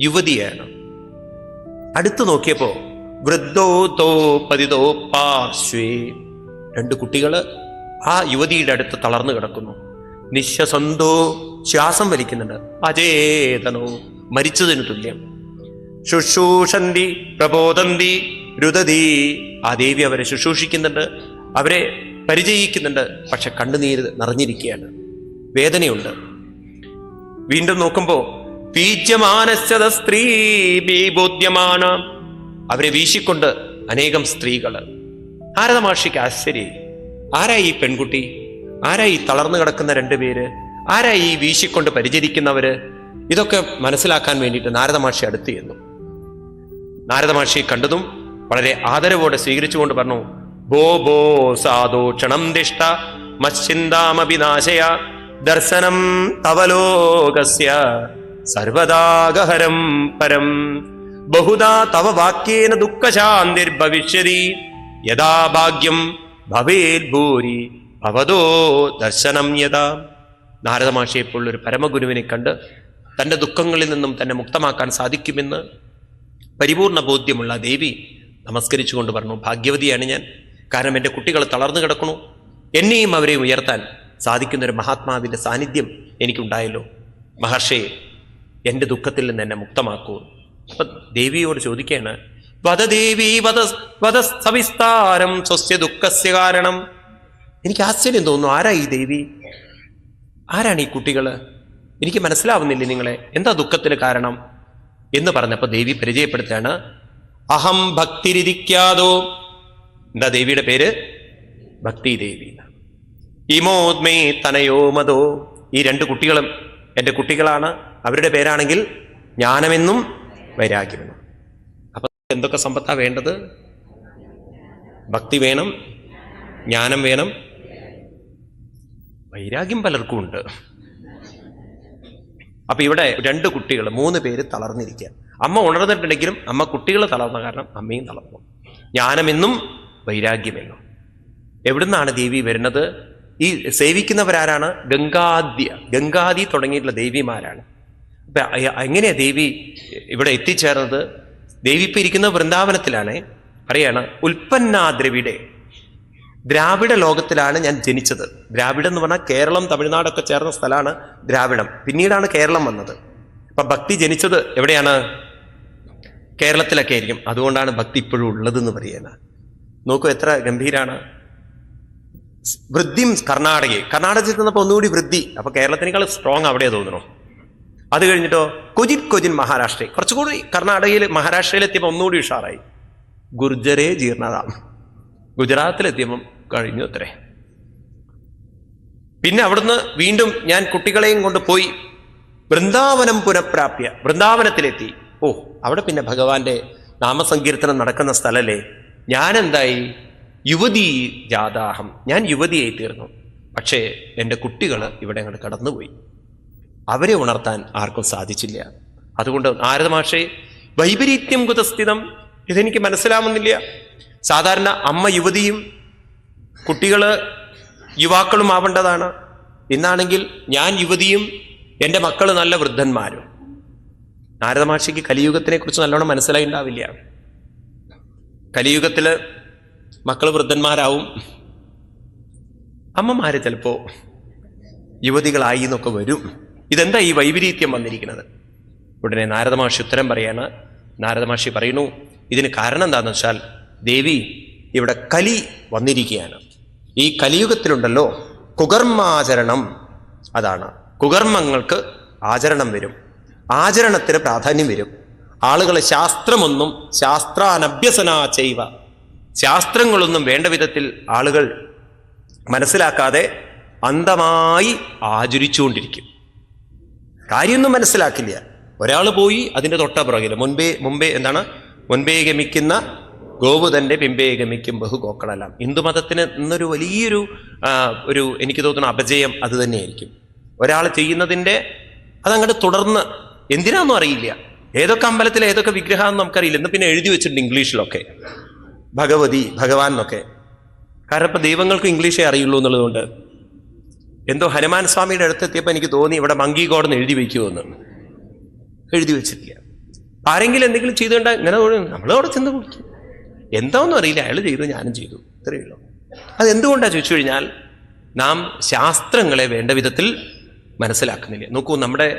യുവതിയാണ്. അടുത്തു നോക്കിയപ്പോ വൃദ്ധോ തോ പതിതോ പാർശ്വേ. രണ്ട് കുട്ടികള് ആ യുവതിയുടെ അടുത്ത് തളർന്നു കിടക്കുന്നു. നിശ്വസന്തോ, ശ്വാസം വലിക്കുന്നുണ്ട്. അചേതനോ, മരിച്ചതിന് തുല്യം. ശുശ്രൂഷന്തി പ്രബോധന്തി രുദതി. ആ ദേവി അവരെ ശുശ്രൂഷിക്കുന്നുണ്ട്, അവരെ പരിചയിക്കുന്നുണ്ട്. പക്ഷെ കണ്ണുനീര് നിറഞ്ഞിരിക്കുകയാണ്, വേദനയുണ്ട്. വീണ്ടും നോക്കുമ്പോ പീജ്യമാനശ്ചത സ്ത്രീ ബോധ്യമാന. അവരെ വീശിക്കൊണ്ട് അനേകം സ്ത്രീകള്. നാരദ മഹർഷിക്ക് ആശ്ചര്യം, ആരാ ഈ പെൺകുട്ടി? ആരാ ഈ തളർന്നു കിടക്കുന്ന രണ്ടുപേര്? ആരാ ഈ വീശിക്കൊണ്ട് പരിചരിക്കുന്നവര്? ഇതൊക്കെ മനസ്സിലാക്കാൻ വേണ്ടിയിട്ട് നാരദ മഹർഷി അടുത്ത് ചെന്നു. നാരദ മഹർഷി കണ്ടതും വളരെ ആദരവോടെ സ്വീകരിച്ചുകൊണ്ട് പറഞ്ഞു, ഭോ ഭോ സാധോ ക്ഷണം ദിഷ്ട മശ്ചിന്താമഭിനാശയ ദർശനം തവലോകസ്യ സർവദാഗഹരം പരം ബഹുദാ തവ വാക്യേന ദുഃഖശാന്തിർഭവിഷ്യതി യഥാ ഭാഗ്യം ഭവേൽ ഭൂരി ഭവതോ ദർശനം യഥാ. നാരദ മഹർഷിയെപ്പോലുള്ള ഒരു പരമഗുരുവിനെ കണ്ട് തൻ്റെ ദുഃഖങ്ങളിൽ നിന്നും തന്നെ മുക്തമാക്കാൻ സാധിക്കുമെന്ന് പരിപൂർണ ബോധ്യമുള്ള ദേവി നമസ്കരിച്ചുകൊണ്ട് പറഞ്ഞു, ഭാഗ്യവതിയാണ് ഞാൻ. കാരണം എൻ്റെ കുട്ടികൾ തളർന്നു കിടക്കണു, എന്നെയും അവരെയും ഉയർത്താൻ സാധിക്കുന്ന ഒരു മഹാത്മാവിൻ്റെ സാന്നിധ്യം എനിക്കുണ്ടായല്ലോ. മഹർഷിയെ എൻ്റെ ദുഃഖത്തിൽ നിന്ന് എന്നെ മുക്തമാക്കൂ. അപ്പൊ ദേവിയോട് ചോദിക്കുകയാണ്, വദദേവി വദസ്തവിസ്താരം സ്വസ്യ ദുഃഖസ്യ കാരണം. എനിക്ക് ആശ്ചര്യം തോന്നുന്നു, ആരാ ഈ ദേവി? ആരാണ് ഈ കുട്ടികള്? എനിക്ക് മനസ്സിലാവുന്നില്ലേ നിങ്ങളെ, എന്താ ദുഃഖത്തിന് കാരണം എന്ന് പറഞ്ഞപ്പോൾ ദേവി പരിചയപ്പെടുത്താണ്, അഹം ഭക്തിരിതിക്കാതോ. എന്താ ദേവിയുടെ പേര്? ഭക്തി ദേവി. ഇമോദ്മേ തനയോ മതോ. ഈ രണ്ട് കുട്ടികളും എൻ്റെ കുട്ടികളാണ്. അവരുടെ പേരാണെങ്കിൽ ജ്ഞാനമെന്നും വൈരാഗ്യമെന്നും. എന്തൊക്കെ സമ്പത്താ വേണ്ടത്? ഭക്തി വേണം, ജ്ഞാനം വേണം, വൈരാഗ്യം പലർക്കും ഉണ്ട്. അപ്പൊ ഇവിടെ 2 കുട്ടികൾ, 3 പേര് തളർന്നിരിക്കുക. അമ്മ ഉണർന്നിട്ടുണ്ടെങ്കിലും അമ്മ കുട്ടികൾ തളർന്ന കാരണം അമ്മയും തളർന്നു. ജ്ഞാനമെന്നും വൈരാഗ്യമെന്നും. എവിടുന്നാണ് ദേവി വരുന്നത്? ഈ സേവിക്കുന്നവരാരാണ്? ഗംഗാദി തുടങ്ങിയിട്ടുള്ള ദേവിമാരാണ്. അപ്പൊ എങ്ങനെയാ ദേവി ഇവിടെ എത്തിച്ചേർന്നത്? ദേവി ഇപ്പൊ ഇരിക്കുന്ന വൃന്ദാവനത്തിലാണ്. പറയാണ്, ഉൽപ്പന്നാദ്രവിടെ, ദ്രാവിഡ ലോകത്തിലാണ് ഞാൻ ജനിച്ചത്. ദ്രാവിഡം എന്ന് പറഞ്ഞാൽ കേരളം തമിഴ്നാടൊക്കെ ചേർന്ന സ്ഥലമാണ് ദ്രാവിഡം. പിന്നീടാണ് കേരളം വന്നത്. അപ്പൊ ഭക്തി ജനിച്ചത് എവിടെയാണ്? കേരളത്തിലൊക്കെ ആയിരിക്കും. അതുകൊണ്ടാണ് ഭക്തി ഇപ്പോഴും ഉള്ളതെന്ന് പറയുന്നത്. നോക്കൂ എത്ര ഗംഭീരാണ്. വൃദ്ധിം കർണാടകയിൽ ചെന്നപ്പോൾ ഒന്നുകൂടി വൃദ്ധി. അപ്പൊ കേരളത്തിനേക്കാൾ സ്ട്രോങ് അവിടെ തോന്നണോ? അത് കഴിഞ്ഞിട്ടോ കൊജിൻ മഹാരാഷ്ട്ര, കുറച്ചുകൂടി കർണാടകയിൽ മഹാരാഷ്ട്രയിലെത്തിയപ്പോൾ ഒന്നുകൂടി ഉഷാറായി. ഗുർജരെ ജീർണത, ഗുജറാത്തിലെത്തിയപ്പം കഴിഞ്ഞു അത്രേ. പിന്നെ അവിടുന്ന് വീണ്ടും ഞാൻ കുട്ടികളെയും കൊണ്ട് പോയി വൃന്ദാവനം പുനഃപ്രാപ്യ, വൃന്ദാവനത്തിലെത്തി. അവിടെ പിന്നെ ഭഗവാന്റെ നാമസങ്കീർത്തനം നടക്കുന്ന സ്ഥലല്ലേ. ഞാനെന്തായി? യുവതി ജാതാഹം, ഞാൻ യുവതിയായി തീർന്നു. പക്ഷേ എൻ്റെ കുട്ടികൾ ഇവിടെ അങ്ങോട്ട് കടന്നുപോയി. അവരെ ഉണർത്താൻ ആർക്കും സാധിച്ചില്ല. അതുകൊണ്ട് നാരദ മഹർഷി, വൈപരീത്യം കുതസ്ഥിതം, ഇതെനിക്ക് മനസ്സിലാവുന്നില്ല. സാധാരണ അമ്മ യുവതിയും കുട്ടികൾ യുവാക്കളും ആവേണ്ടതാണ്. ഇന്നാണെങ്കിൽ ഞാൻ യുവതിയും എൻ്റെ മക്കൾ നല്ല വൃദ്ധന്മാരും. നാരദ മഹർഷിക്ക് കലിയുഗത്തിനെ കുറിച്ച് നല്ലോണം മനസ്സിലായി ഉണ്ടാവില്ല. കലിയുഗത്തില് മക്കൾ വൃദ്ധന്മാരാവും, അമ്മമാര് ചിലപ്പോ യുവതികളായി എന്നൊക്കെ വരും. ഇതെന്താ ഈ വൈപരീത്യം വന്നിരിക്കുന്നത്? ഉടനെ നാരദ മഹർഷി ഉത്തരം പറയാണ്. നാരദ മഹർഷി പറയുന്നു, ഇതിന് കാരണം എന്താണെന്ന് വെച്ചാൽ ദേവി ഇവിടെ കലി വന്നിരിക്കുകയാണ്. ഈ കലിയുഗത്തിലുണ്ടല്ലോ കുകർമാചരണം, അതാണ് കുകർമ്മങ്ങൾക്ക് ആചരണം വരും, ആചരണത്തിന് പ്രാധാന്യം വരും. ആളുകൾ ശാസ്ത്രമൊന്നും ശാസ്ത്രാനഭ്യസനാ ചെയ്വ, ശാസ്ത്രങ്ങളൊന്നും വേണ്ട വിധത്തിൽ ആളുകൾ മനസ്സിലാക്കാതെ അന്ധമായി ആചരിച്ചുകൊണ്ടിരിക്കും. കാര്യമൊന്നും മനസ്സിലാക്കില്ല. ഒരാൾ പോയി അതിൻ്റെ തൊട്ടപ്പുറകിൽ മുമ്പേ എന്താണ്, മുൻപേ ഗമിക്കുന്ന ഗോവു തൻ്റെ പിമ്പേ ഗമിക്കും ബഹുഗോക്കളെല്ലാം. ഹിന്ദുമതത്തിന് ഇന്നൊരു വലിയൊരു എനിക്ക് തോന്നുന്ന അപജയം അത് തന്നെയായിരിക്കും. ഒരാൾ ചെയ്യുന്നതിൻ്റെ അതങ്ങോട്ട് തുടർന്ന് എന്തിനാന്നും അറിയില്ല. ഏതൊക്കെ അമ്പലത്തിൽ ഏതൊക്കെ വിഗ്രഹം നമുക്കറിയില്ല. ഇന്ന് പിന്നെ എഴുതി വെച്ചിട്ടുണ്ട് ഇംഗ്ലീഷിലൊക്കെ, ഭഗവതി ഭഗവാൻ എന്നൊക്കെ. കാരണം ഇപ്പം ദൈവങ്ങൾക്ക് ഇംഗ്ലീഷേ അറിയുള്ളൂ എന്നുള്ളതുകൊണ്ട്. എന്തോ ഹനുമാൻ സ്വാമിയുടെ അടുത്തെത്തിയപ്പോൾ എനിക്ക് തോന്നി ഇവിടെ മങ്കി ഗോഡെന്ന് എഴുതി വയ്ക്കുമെന്ന്. എഴുതി വെച്ചിട്ടില്ല. ആരെങ്കിലും എന്തെങ്കിലും ചെയ്തുകൊണ്ടാൽ ഇങ്ങനെ നമ്മളവിടെ ചെന്ന് കുടിക്കും. എന്താണെന്നും അറിയില്ല, അയാൾ ചെയ്തു, ഞാനും ചെയ്തു, ഇത്രയേ ഉള്ളൂ. അതെന്തുകൊണ്ടാണ് ചോദിച്ചു കഴിഞ്ഞാൽ നാം ശാസ്ത്രങ്ങളെ വേണ്ട വിധത്തിൽ മനസ്സിലാക്കുന്നില്ല. നോക്കൂ, നമ്മുടെ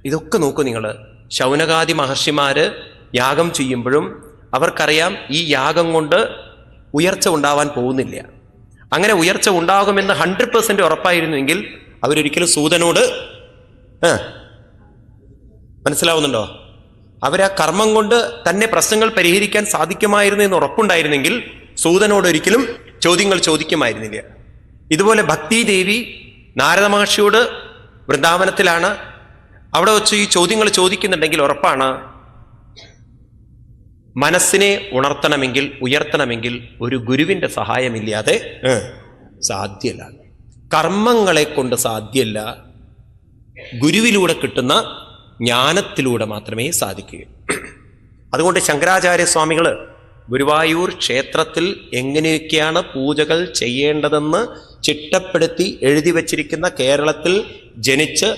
ഇതൊക്കെ നോക്കൂ നിങ്ങൾ. ശൗനകാദി മഹർഷിമാര് യാഗം ചെയ്യുമ്പോഴും അവർക്കറിയാം ഈ യാഗം കൊണ്ട് ഉയർച്ച ഉണ്ടാവാൻ പോകുന്നില്ല. അങ്ങനെ ഉയർച്ച ഉണ്ടാകുമെന്ന് 100% ഉറപ്പായിരുന്നുവെങ്കിൽ അവരൊരിക്കലും സൂതനോട് മനസ്സിലാവുന്നുണ്ടോ? അവരാ കർമ്മം കൊണ്ട് തന്നെ പ്രശ്നങ്ങൾ പരിഹരിക്കാൻ സാധിക്കുമായിരുന്നു എന്ന് ഉറപ്പുണ്ടായിരുന്നെങ്കിൽ സൂതനോട് ഒരിക്കലും ചോദ്യങ്ങൾ ചോദിക്കുമായിരുന്നില്ല. ഇതുപോലെ ഭക്തി ദേവി നാരദ മഹർഷിയോട് വൃന്ദാവനത്തിലാണ്, അവിടെ വെച്ച് ഈ ചോദ്യങ്ങൾ ചോദിക്കുന്നുണ്ടെങ്കിൽ ഉറപ്പാണ് മനസ്സിനെ ഉണർത്തണമെങ്കിൽ ഉയർത്തണമെങ്കിൽ ഒരു ഗുരുവിന്റെ സഹായമില്ലാതെ സാധ്യല്ല. കർമ്മങ്ങളെ കൊണ്ട് സാധ്യല്ല, ഗുരുവിലൂടെ കിട്ടുന്ന ജ്ഞാനത്തിലൂടെ മാത്രമേ സാധിക്കൂ. അതുകൊണ്ട് ശങ്കരാചാര്യ സ്വാമികൾ ഗുരുവായൂർ ക്ഷേത്രത്തിൽ എങ്ങനെയൊക്കെയാണ് പൂജകൾ ചെയ്യേണ്ടതെന്ന് ചിട്ടപ്പെടുത്തി എഴുതി വച്ചിരിക്കുന്ന, കേരളത്തിൽ ജനിച്ച്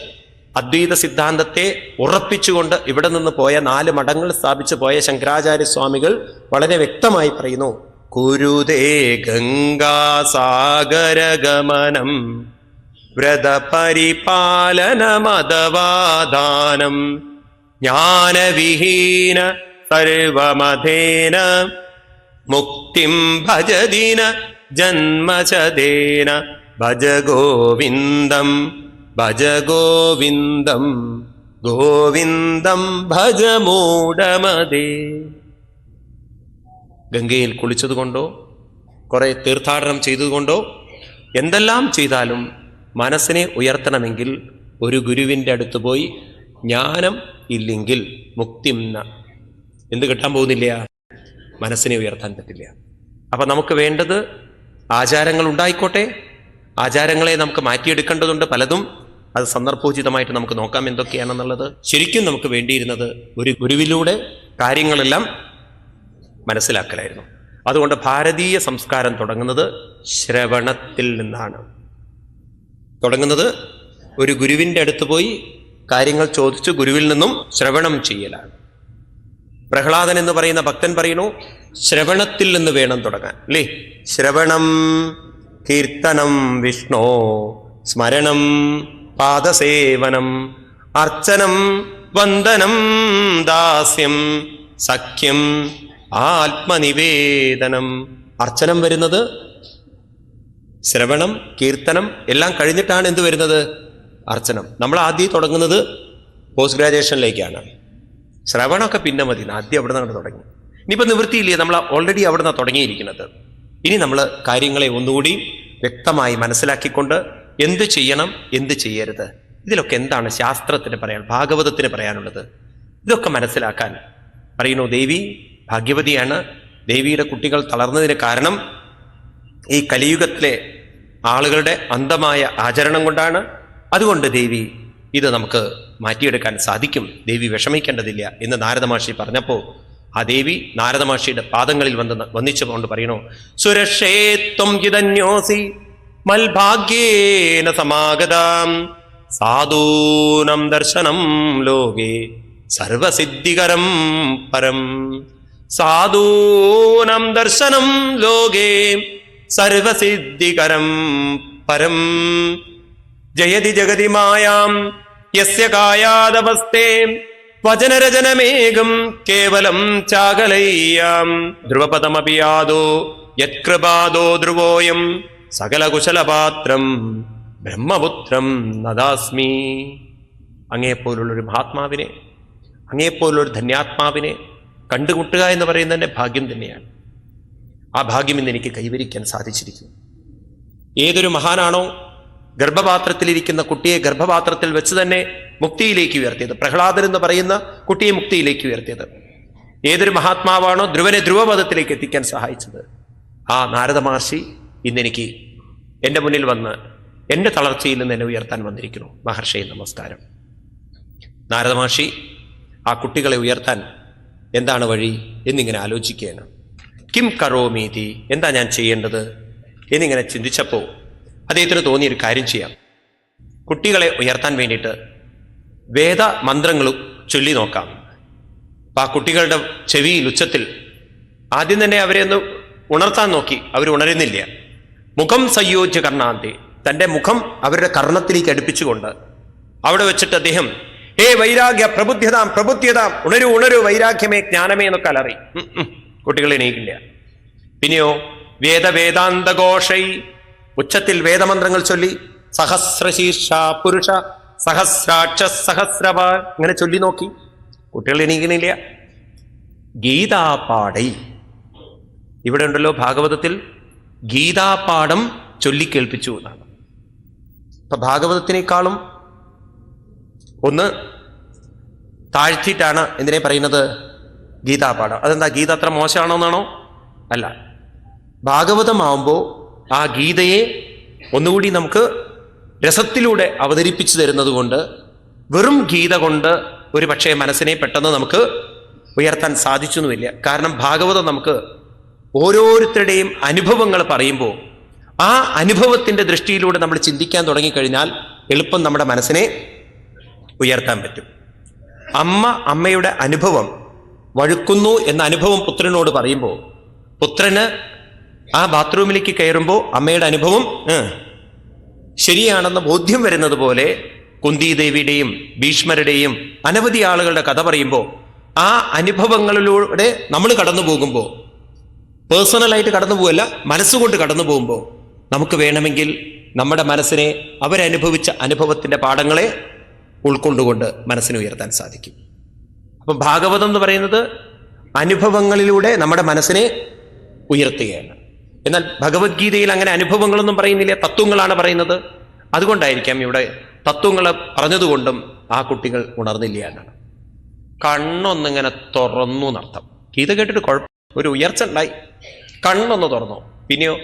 അദ്വൈത സിദ്ധാന്തത്തെ ഉറപ്പിച്ചുകൊണ്ട് ഇവിടെ നിന്ന് പോയ 4 മഠങ്ങൾ സ്ഥാപിച്ചു പോയ ശങ്കരാചാര്യ സ്വാമികൾ വളരെ വ്യക്തമായി പറയുന്നു, കുരുതേ ഗംഗാസാഗരഗമനം വ്രതപരിപാലനമദവാദാനം ജ്ഞാനവിഹീന സർവമധേന മുക്തിം ഭജദിന ജന്മചദേന ഭജ ഗോവിന്ദം ഭജ ഗോവിന്ദം ഗോവിന്ദം ഭജ മൂഢമതേ. ഗംഗയിൽ കുളിച്ചതുകൊണ്ടോ കുറെ തീർത്ഥാടനം ചെയ്തതുകൊണ്ടോ എന്തെല്ലാം ചെയ്താലും മനസ്സിനെ ഉയർത്തണമെങ്കിൽ ഒരു ഗുരുവിൻ്റെ അടുത്ത് പോയി ജ്ഞാനം ഇല്ലെങ്കിൽ മുക്തിം എന്ത് കിട്ടാൻ പോകുന്നില്ല. മനസ്സിനെ ഉയർത്താൻ പറ്റില്ല. അപ്പം നമുക്ക് വേണ്ടത് ആചാരങ്ങൾ ഉണ്ടായിക്കോട്ടെ, ആചാരങ്ങളെ നമുക്ക് മാറ്റിയെടുക്കേണ്ടതുണ്ട് പലതും. അത് സന്ദർഭോചിതമായിട്ട് നമുക്ക് നോക്കാം എന്തൊക്കെയാണെന്നുള്ളത്. ശരിക്കും നമുക്ക് വേണ്ടിയിരുന്നത് ഒരു ഗുരുവിലൂടെ കാര്യങ്ങളെല്ലാം മനസ്സിലാക്കലായിരുന്നു. അതുകൊണ്ട് ഭാരതീയ സംസ്കാരം തുടങ്ങുന്നത് ശ്രവണത്തിൽ നിന്നാണ്. തുടങ്ങുന്നത് ഒരു ഗുരുവിൻ്റെ അടുത്ത് പോയി കാര്യങ്ങൾ ചോദിച്ച് ഗുരുവിൽ നിന്നും ശ്രവണം ചെയ്യലാണ്. പ്രഹ്ലാദൻ എന്ന് പറയുന്ന ഭക്തൻ പറയുന്നു, ശ്രവണത്തിൽ നിന്ന് വേണം തുടങ്ങാൻ, അല്ലേ? ശ്രവണം കീർത്തനം വിഷ്ണോ സ്മരണം പാദസേവനം അർച്ചനം വന്ദനം ദാസ്യം സഖ്യം ആത്മനിവേദനം. അർച്ചനം വരുന്നത് ശ്രവണം കീർത്തനം എല്ലാം കഴിഞ്ഞിട്ടാണ് എന്ത് വരുന്നത്? അർച്ചനം. നമ്മൾ ആദ്യം തുടങ്ങുന്നത് പോസ്റ്റ് ഗ്രാജുവേഷനിലേക്കാണ്. ശ്രവണമൊക്കെ പിന്നെ മതി, ആദ്യം അവിടെ നിന്നാണ് തുടങ്ങി. ഇനിയിപ്പോൾ നിവൃത്തിയില്ലേ, നമ്മൾ ഓൾറെഡി അവിടെ നിന്നാണ് തുടങ്ങിയിരിക്കുന്നത്. ഇനി നമ്മൾ കാര്യങ്ങളെ ഒന്നുകൂടി വ്യക്തമായി മനസ്സിലാക്കിക്കൊണ്ട് എന്ത് ചെയ്യണം എന്ത് ചെയ്യരുത്, ഇതിലൊക്കെ എന്താണ് ശാസ്ത്രത്തിന് പറയാൻ, ഭാഗവതത്തിന് പറയാനുള്ളത്, ഇതൊക്കെ മനസ്സിലാക്കാൻ പറയുന്നു. ദേവി ഭാഗ്യവതിയാണ്. ദേവിയുടെ കുട്ടികൾ തളർന്നതിന് കാരണം ഈ കലിയുഗത്തിലെ ആളുകളുടെ അന്ധമായ ആചരണം കൊണ്ടാണ്. അതുകൊണ്ട് ദേവി ഇത് നമുക്ക് മാറ്റിയെടുക്കാൻ സാധിക്കും, ദേവി വിഷമിക്കേണ്ടതില്ല എന്ന് നാരദ മഹർഷി പറഞ്ഞപ്പോൾ ആ ദേവി നാരദ മഹർഷിയുടെ പാദങ്ങളിൽ വന്നിച്ചുകൊണ്ട് പറയണു, സുരക്ഷേത്വം ജിതന്യോസി മൽഭാഗ്യേന സമാഗതാം സാധൂനം ദർശനം ലോകേ സർവസിദ്ധികരം പരം. സാധൂനം ദർശനം ലോകേ സർവസിദ്ധികരം പരം. ജയതി ജഗതി മായാം യസ്യ കായാദവസ്തേ വചനരചനമേകം കേവലം ചാകലയ്യാം. ധ്രുവപദമപി യാദോ യത്കൃപാദോ ധ്രുവോയം സകലകുശലപാത്രം ബ്രഹ്മപുത്രം നദാസ്മി. അങ്ങയെപ്പോലുള്ളൊരു മഹാത്മാവിനെ, അങ്ങയെപ്പോലുള്ളൊരു ധന്യാത്മാവിനെ കണ്ടുമുട്ടുക എന്ന് പറയുന്നതിൻ്റെ ഭാഗ്യം തന്നെയാണ്. ആ ഭാഗ്യം ഇന്ന് എനിക്ക് കൈവരിക്കാൻ സാധിച്ചിരിക്കുന്നു. ഏതൊരു മഹാനാണോ ഗർഭപാത്രത്തിലിരിക്കുന്ന കുട്ടിയെ ഗർഭപാത്രത്തിൽ വെച്ച് തന്നെ മുക്തിയിലേക്ക് ഉയർത്തിയത്, പ്രഹ്ലാദൻ എന്ന് പറയുന്ന കുട്ടിയെ മുക്തിയിലേക്ക് ഉയർത്തിയത്, ഏതൊരു മഹാത്മാവാണോ ധ്രുവനെ ധ്രുവപദത്തിലേക്ക് എത്തിക്കാൻ സഹായിച്ചത്, ആ നാരദ മഹർഷി ഇന്നെനിക്ക് എൻ്റെ മുന്നിൽ വന്ന് എൻ്റെ തളർച്ചയിൽ നിന്ന് എന്നെ ഉയർത്താൻ വന്നിരിക്കുന്നു. മഹർഷിയെ നമസ്കാരം. നാരദ മഹർഷി ആ കുട്ടികളെ ഉയർത്താൻ എന്താണ് വഴി എന്നിങ്ങനെ ആലോചിക്കുകയാണ്. കിം കറോമീതി, എന്താ ഞാൻ ചെയ്യേണ്ടത് എന്നിങ്ങനെ ചിന്തിച്ചപ്പോൾ അദ്ദേഹത്തിന് തോന്നിയൊരു കാര്യം ചെയ്യാം. കുട്ടികളെ ഉയർത്താൻ വേണ്ടിയിട്ട് വേദമന്ത്രങ്ങൾ ചൊല്ലി നോക്കാം. അപ്പം ആ കുട്ടികളുടെ ചെവിയിൽ ഉച്ചത്തിൽ ആദ്യം തന്നെ അവരെ ഒന്ന് ഉണർത്താൻ നോക്കി, അവർ ഉണരുന്നില്ല. മുഖം സംയോജ്യ കർണാന്തി, തൻ്റെ മുഖം അവരുടെ കർണത്തിലേക്ക് അടുപ്പിച്ചുകൊണ്ട് അവിടെ വെച്ചിട്ട് അദ്ദേഹം ഹേ വൈരാഗ്യ പ്രബുദ്ധ്യതാം പ്രബുദ്ധ്യതാം, ഉണരൂ ഉണരൂ വൈരാഗ്യമേ ജ്ഞാനമേ എന്നൊക്കെ അലറി. കുട്ടികൾ എണീക്കില്ല. പിന്നെയോ വേദാന്തഘോഷൈ, ഉച്ചത്തിൽ വേദമന്ത്രങ്ങൾ ചൊല്ലി, സഹസ്രശീർഷ പുരുഷ സഹസ്രാക്ഷ സഹസ്രവ, ഇങ്ങനെ ചൊല്ലി നോക്കി. കുട്ടികൾ എണീക്കണില്ല. ഗീതാപാഠൈ, ഇവിടെ ഉണ്ടല്ലോ ഭാഗവതത്തിൽ ഗീതാപാഠം ചൊല്ലിക്കേൾപ്പിച്ചു എന്നാണ്. അപ്പൊ ഭാഗവതത്തിനേക്കാളും ഒന്ന് താഴ്ത്തിയിട്ടാണ് എന്തിനെ പറയുന്നത്? ഗീതാപാഠം. അതെന്താ, ഗീത അത്ര മോശമാണോ എന്നാണോ? അല്ല, ഭാഗവതമാവുമ്പോൾ ആ ഗീതയെ ഒന്നുകൂടി നമുക്ക് രസത്തിലൂടെ അവതരിപ്പിച്ചു തരുന്നത് കൊണ്ട് വെറും ഗീത കൊണ്ട് ഒരു പക്ഷേ മനസ്സിനെ പെട്ടെന്ന് നമുക്ക് ഉയർത്താൻ സാധിച്ചൊന്നുമില്ല. കാരണം ഭാഗവതം നമുക്ക് ഓരോരുത്തരുടെയും അനുഭവങ്ങൾ പറയുമ്പോൾ ആ അനുഭവത്തിൻ്റെ ദൃഷ്ടിയിലൂടെ നമ്മൾ ചിന്തിക്കാൻ തുടങ്ങിക്കഴിഞ്ഞാൽ എളുപ്പം നമ്മുടെ മനസ്സിനെ ഉയർത്താൻ പറ്റും. അമ്മയുടെ അനുഭവം വഴുക്കുന്നു എന്ന അനുഭവം പുത്രനോട് പറയുമ്പോൾ പുത്രന് ആ ബാത്റൂമിലേക്ക് കയറുമ്പോൾ അമ്മയുടെ അനുഭവം ശരിയാണെന്ന് ബോധ്യം വരുന്നത് പോലെ കുന്തിദേവിയുടെയും ഭീഷ്മരുടെയും അനവധി ആളുകളുടെ കഥ പറയുമ്പോൾ ആ അനുഭവങ്ങളിലൂടെ നമ്മൾ കടന്നു പോകുമ്പോൾ, പേഴ്സണലായിട്ട് കടന്നു പോകല്ല, മനസ്സുകൊണ്ട് കടന്നു പോകുമ്പോൾ നമുക്ക് വേണമെങ്കിൽ നമ്മുടെ മനസ്സിനെ അവരനുഭവിച്ച അനുഭവത്തിൻ്റെ പാഠങ്ങളെ ഉൾക്കൊണ്ടുകൊണ്ട് മനസ്സിനെ ഉയർത്താൻ സാധിക്കും. അപ്പം ഭാഗവതം എന്ന് പറയുന്നത് അനുഭവങ്ങളിലൂടെ നമ്മുടെ മനസ്സിനെ ഉയർത്തുകയാണ്. എന്നാൽ ഭഗവത്ഗീതയിൽ അങ്ങനെ അനുഭവങ്ങളൊന്നും പറയുന്നില്ല, തത്വങ്ങളാണ് പറയുന്നത്. അതുകൊണ്ടായിരിക്കാം ഇവിടെ തത്വങ്ങൾ പറഞ്ഞതുകൊണ്ടും ആ കുട്ടികൾ ഉണർന്നില്ല എന്നാണ്. കണ്ണൊന്നിങ്ങനെ തുറന്നു എന്നർത്ഥം. ഗീത കേട്ടിട്ട് കുഴപ്പം ഒരു ഉയർച്ച ഉണ്ടായി. കണ്ണൊന്ന് തുറന്നു. പിന്നെയോ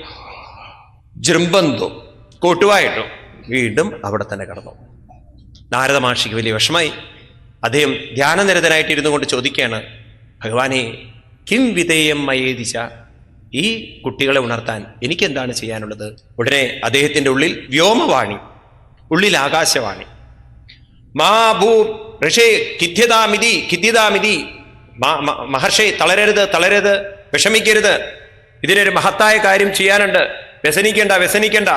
ജൃംബന്തു, കോട്ടുവായിട്ടു, വീണ്ടും അവിടെ തന്നെ കിടന്നു. നാരദ മഹർഷിക്ക് വലിയ വിഷമായി. അദ്ദേഹം ധ്യാനനിരതനായിട്ടിരുന്നു കൊണ്ട് ചോദിക്കുകയാണ്, ഭഗവാനെ കിം വിധേയം മയേദിശ, ഈ കുട്ടികളെ ഉണർത്താൻ എനിക്കെന്താണ് ചെയ്യാനുള്ളത്? ഉടനെ അദ്ദേഹത്തിന്റെ ഉള്ളിൽ വ്യോമവാണി, ഉള്ളിൽ ആകാശവാണി. മാ ഭൂ ഋഷേ ഖിദ്യതാമിതി ഖിദ്യതാമിതി, മഹർഷേ തളരരുത് തളരരുത്, വിഷമിക്കരുത്, ഇതിനൊരു മഹത്തായ കാര്യം ചെയ്യാനുണ്ട്, വ്യസനിക്കേണ്ട വ്യസനിക്കേണ്ട.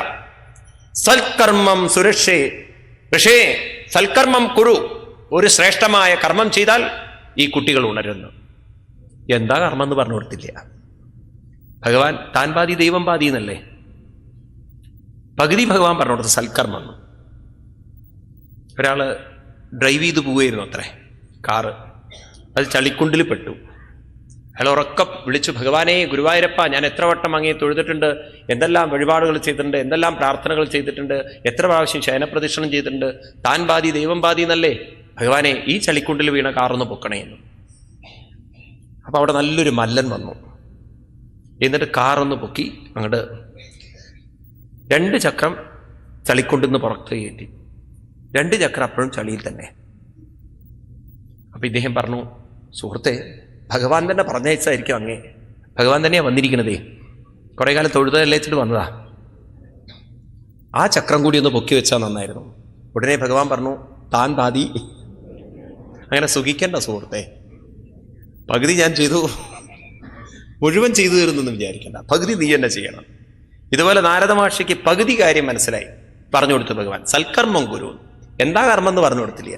സൽക്കർമ്മം സുരക്ഷേ ഋഷേ സൽക്കർമ്മം കുരു, ഒരു ശ്രേഷ്ഠമായ കർമ്മം ചെയ്താൽ ഈ കുട്ടികൾ ഉണരുന്നു. എന്താ കർമ്മം എന്ന് പറഞ്ഞു കൊടുത്തില്ല. ഭഗവാൻ താൻ പാതി ദൈവം പാതി എന്നല്ലേ, പകുതി ഭഗവാൻ പറഞ്ഞു കൊടുത്ത സൽക്കർമ്മം. ഒരാള് ഡ്രൈവ് ചെയ്ത് പോവുകയായിരുന്നു അത്രേ, കാറ്. അത് ചളിക്കുണ്ടിൽ പെട്ടു. അയാൾ ഉറക്കം വിളിച്ചു, ഭഗവാനെ ഗുരുവായൂരപ്പ, ഞാൻ എത്ര വട്ടം അങ്ങേ തൊഴുതിട്ടുണ്ട്, എന്തെല്ലാം വഴിപാടുകൾ ചെയ്തിട്ടുണ്ട്, എന്തെല്ലാം പ്രാർത്ഥനകൾ ചെയ്തിട്ടുണ്ട്, എത്ര പ്രാവശ്യം ശയനപ്രദക്ഷിണം ചെയ്തിട്ടുണ്ട്, താൻ പാതി ദൈവം പാതി എന്നല്ലേ, ഭഗവാനെ ഈ ചളിക്കുണ്ടിൽ വീണ കാറൊന്ന് പൊക്കണേന്ന്. അപ്പൊ അവിടെ നല്ലൊരു മല്ലൻ വന്നു. എന്നിട്ട് കാറൊന്ന് പൊക്കി അങ്ങോട്ട് 2 ചക്രം ചളിക്കുണ്ടെന്ന് പുറത്ത് കയറ്റി. 2 ചക്രം അപ്പോഴും ചളിയിൽ തന്നെ. അപ്പൊ ഇദ്ദേഹം പറഞ്ഞു, സുഹൃത്തെ, ഭഗവാൻ തന്നെ പറഞ്ഞയച്ചായിരിക്കും അങ്ങേ, ഭഗവാൻ തന്നെയാ വന്നിരിക്കണതേ, കുറെ കാലം തൊഴുതല്ലേച്ചിട്ട് വന്നതാ, ആ ചക്രം കൂടി ഒന്ന് പൊക്കി വെച്ചാൽ നന്നായിരുന്നു. ഉടനെ ഭഗവാൻ പറഞ്ഞു, താൻ പാതി. അങ്ങനെ സുഖിക്കേണ്ട സുഹൃത്തെ, പകുതി ഞാൻ ചെയ്തു, മുഴുവൻ ചെയ്തു തരുന്നെന്ന് വിചാരിക്കേണ്ട, പകുതി നീ തന്നെ ചെയ്യണം. ഇതുപോലെ നാരദ മഹർഷിക്ക് പകുതി കാര്യം മനസ്സിലായി, പറഞ്ഞു കൊടുത്തു ഭഗവാൻ. സൽക്കർമ്മം ഗുരു, എന്താ കർമ്മം എന്ന് പറഞ്ഞു കൊടുത്തില്ല.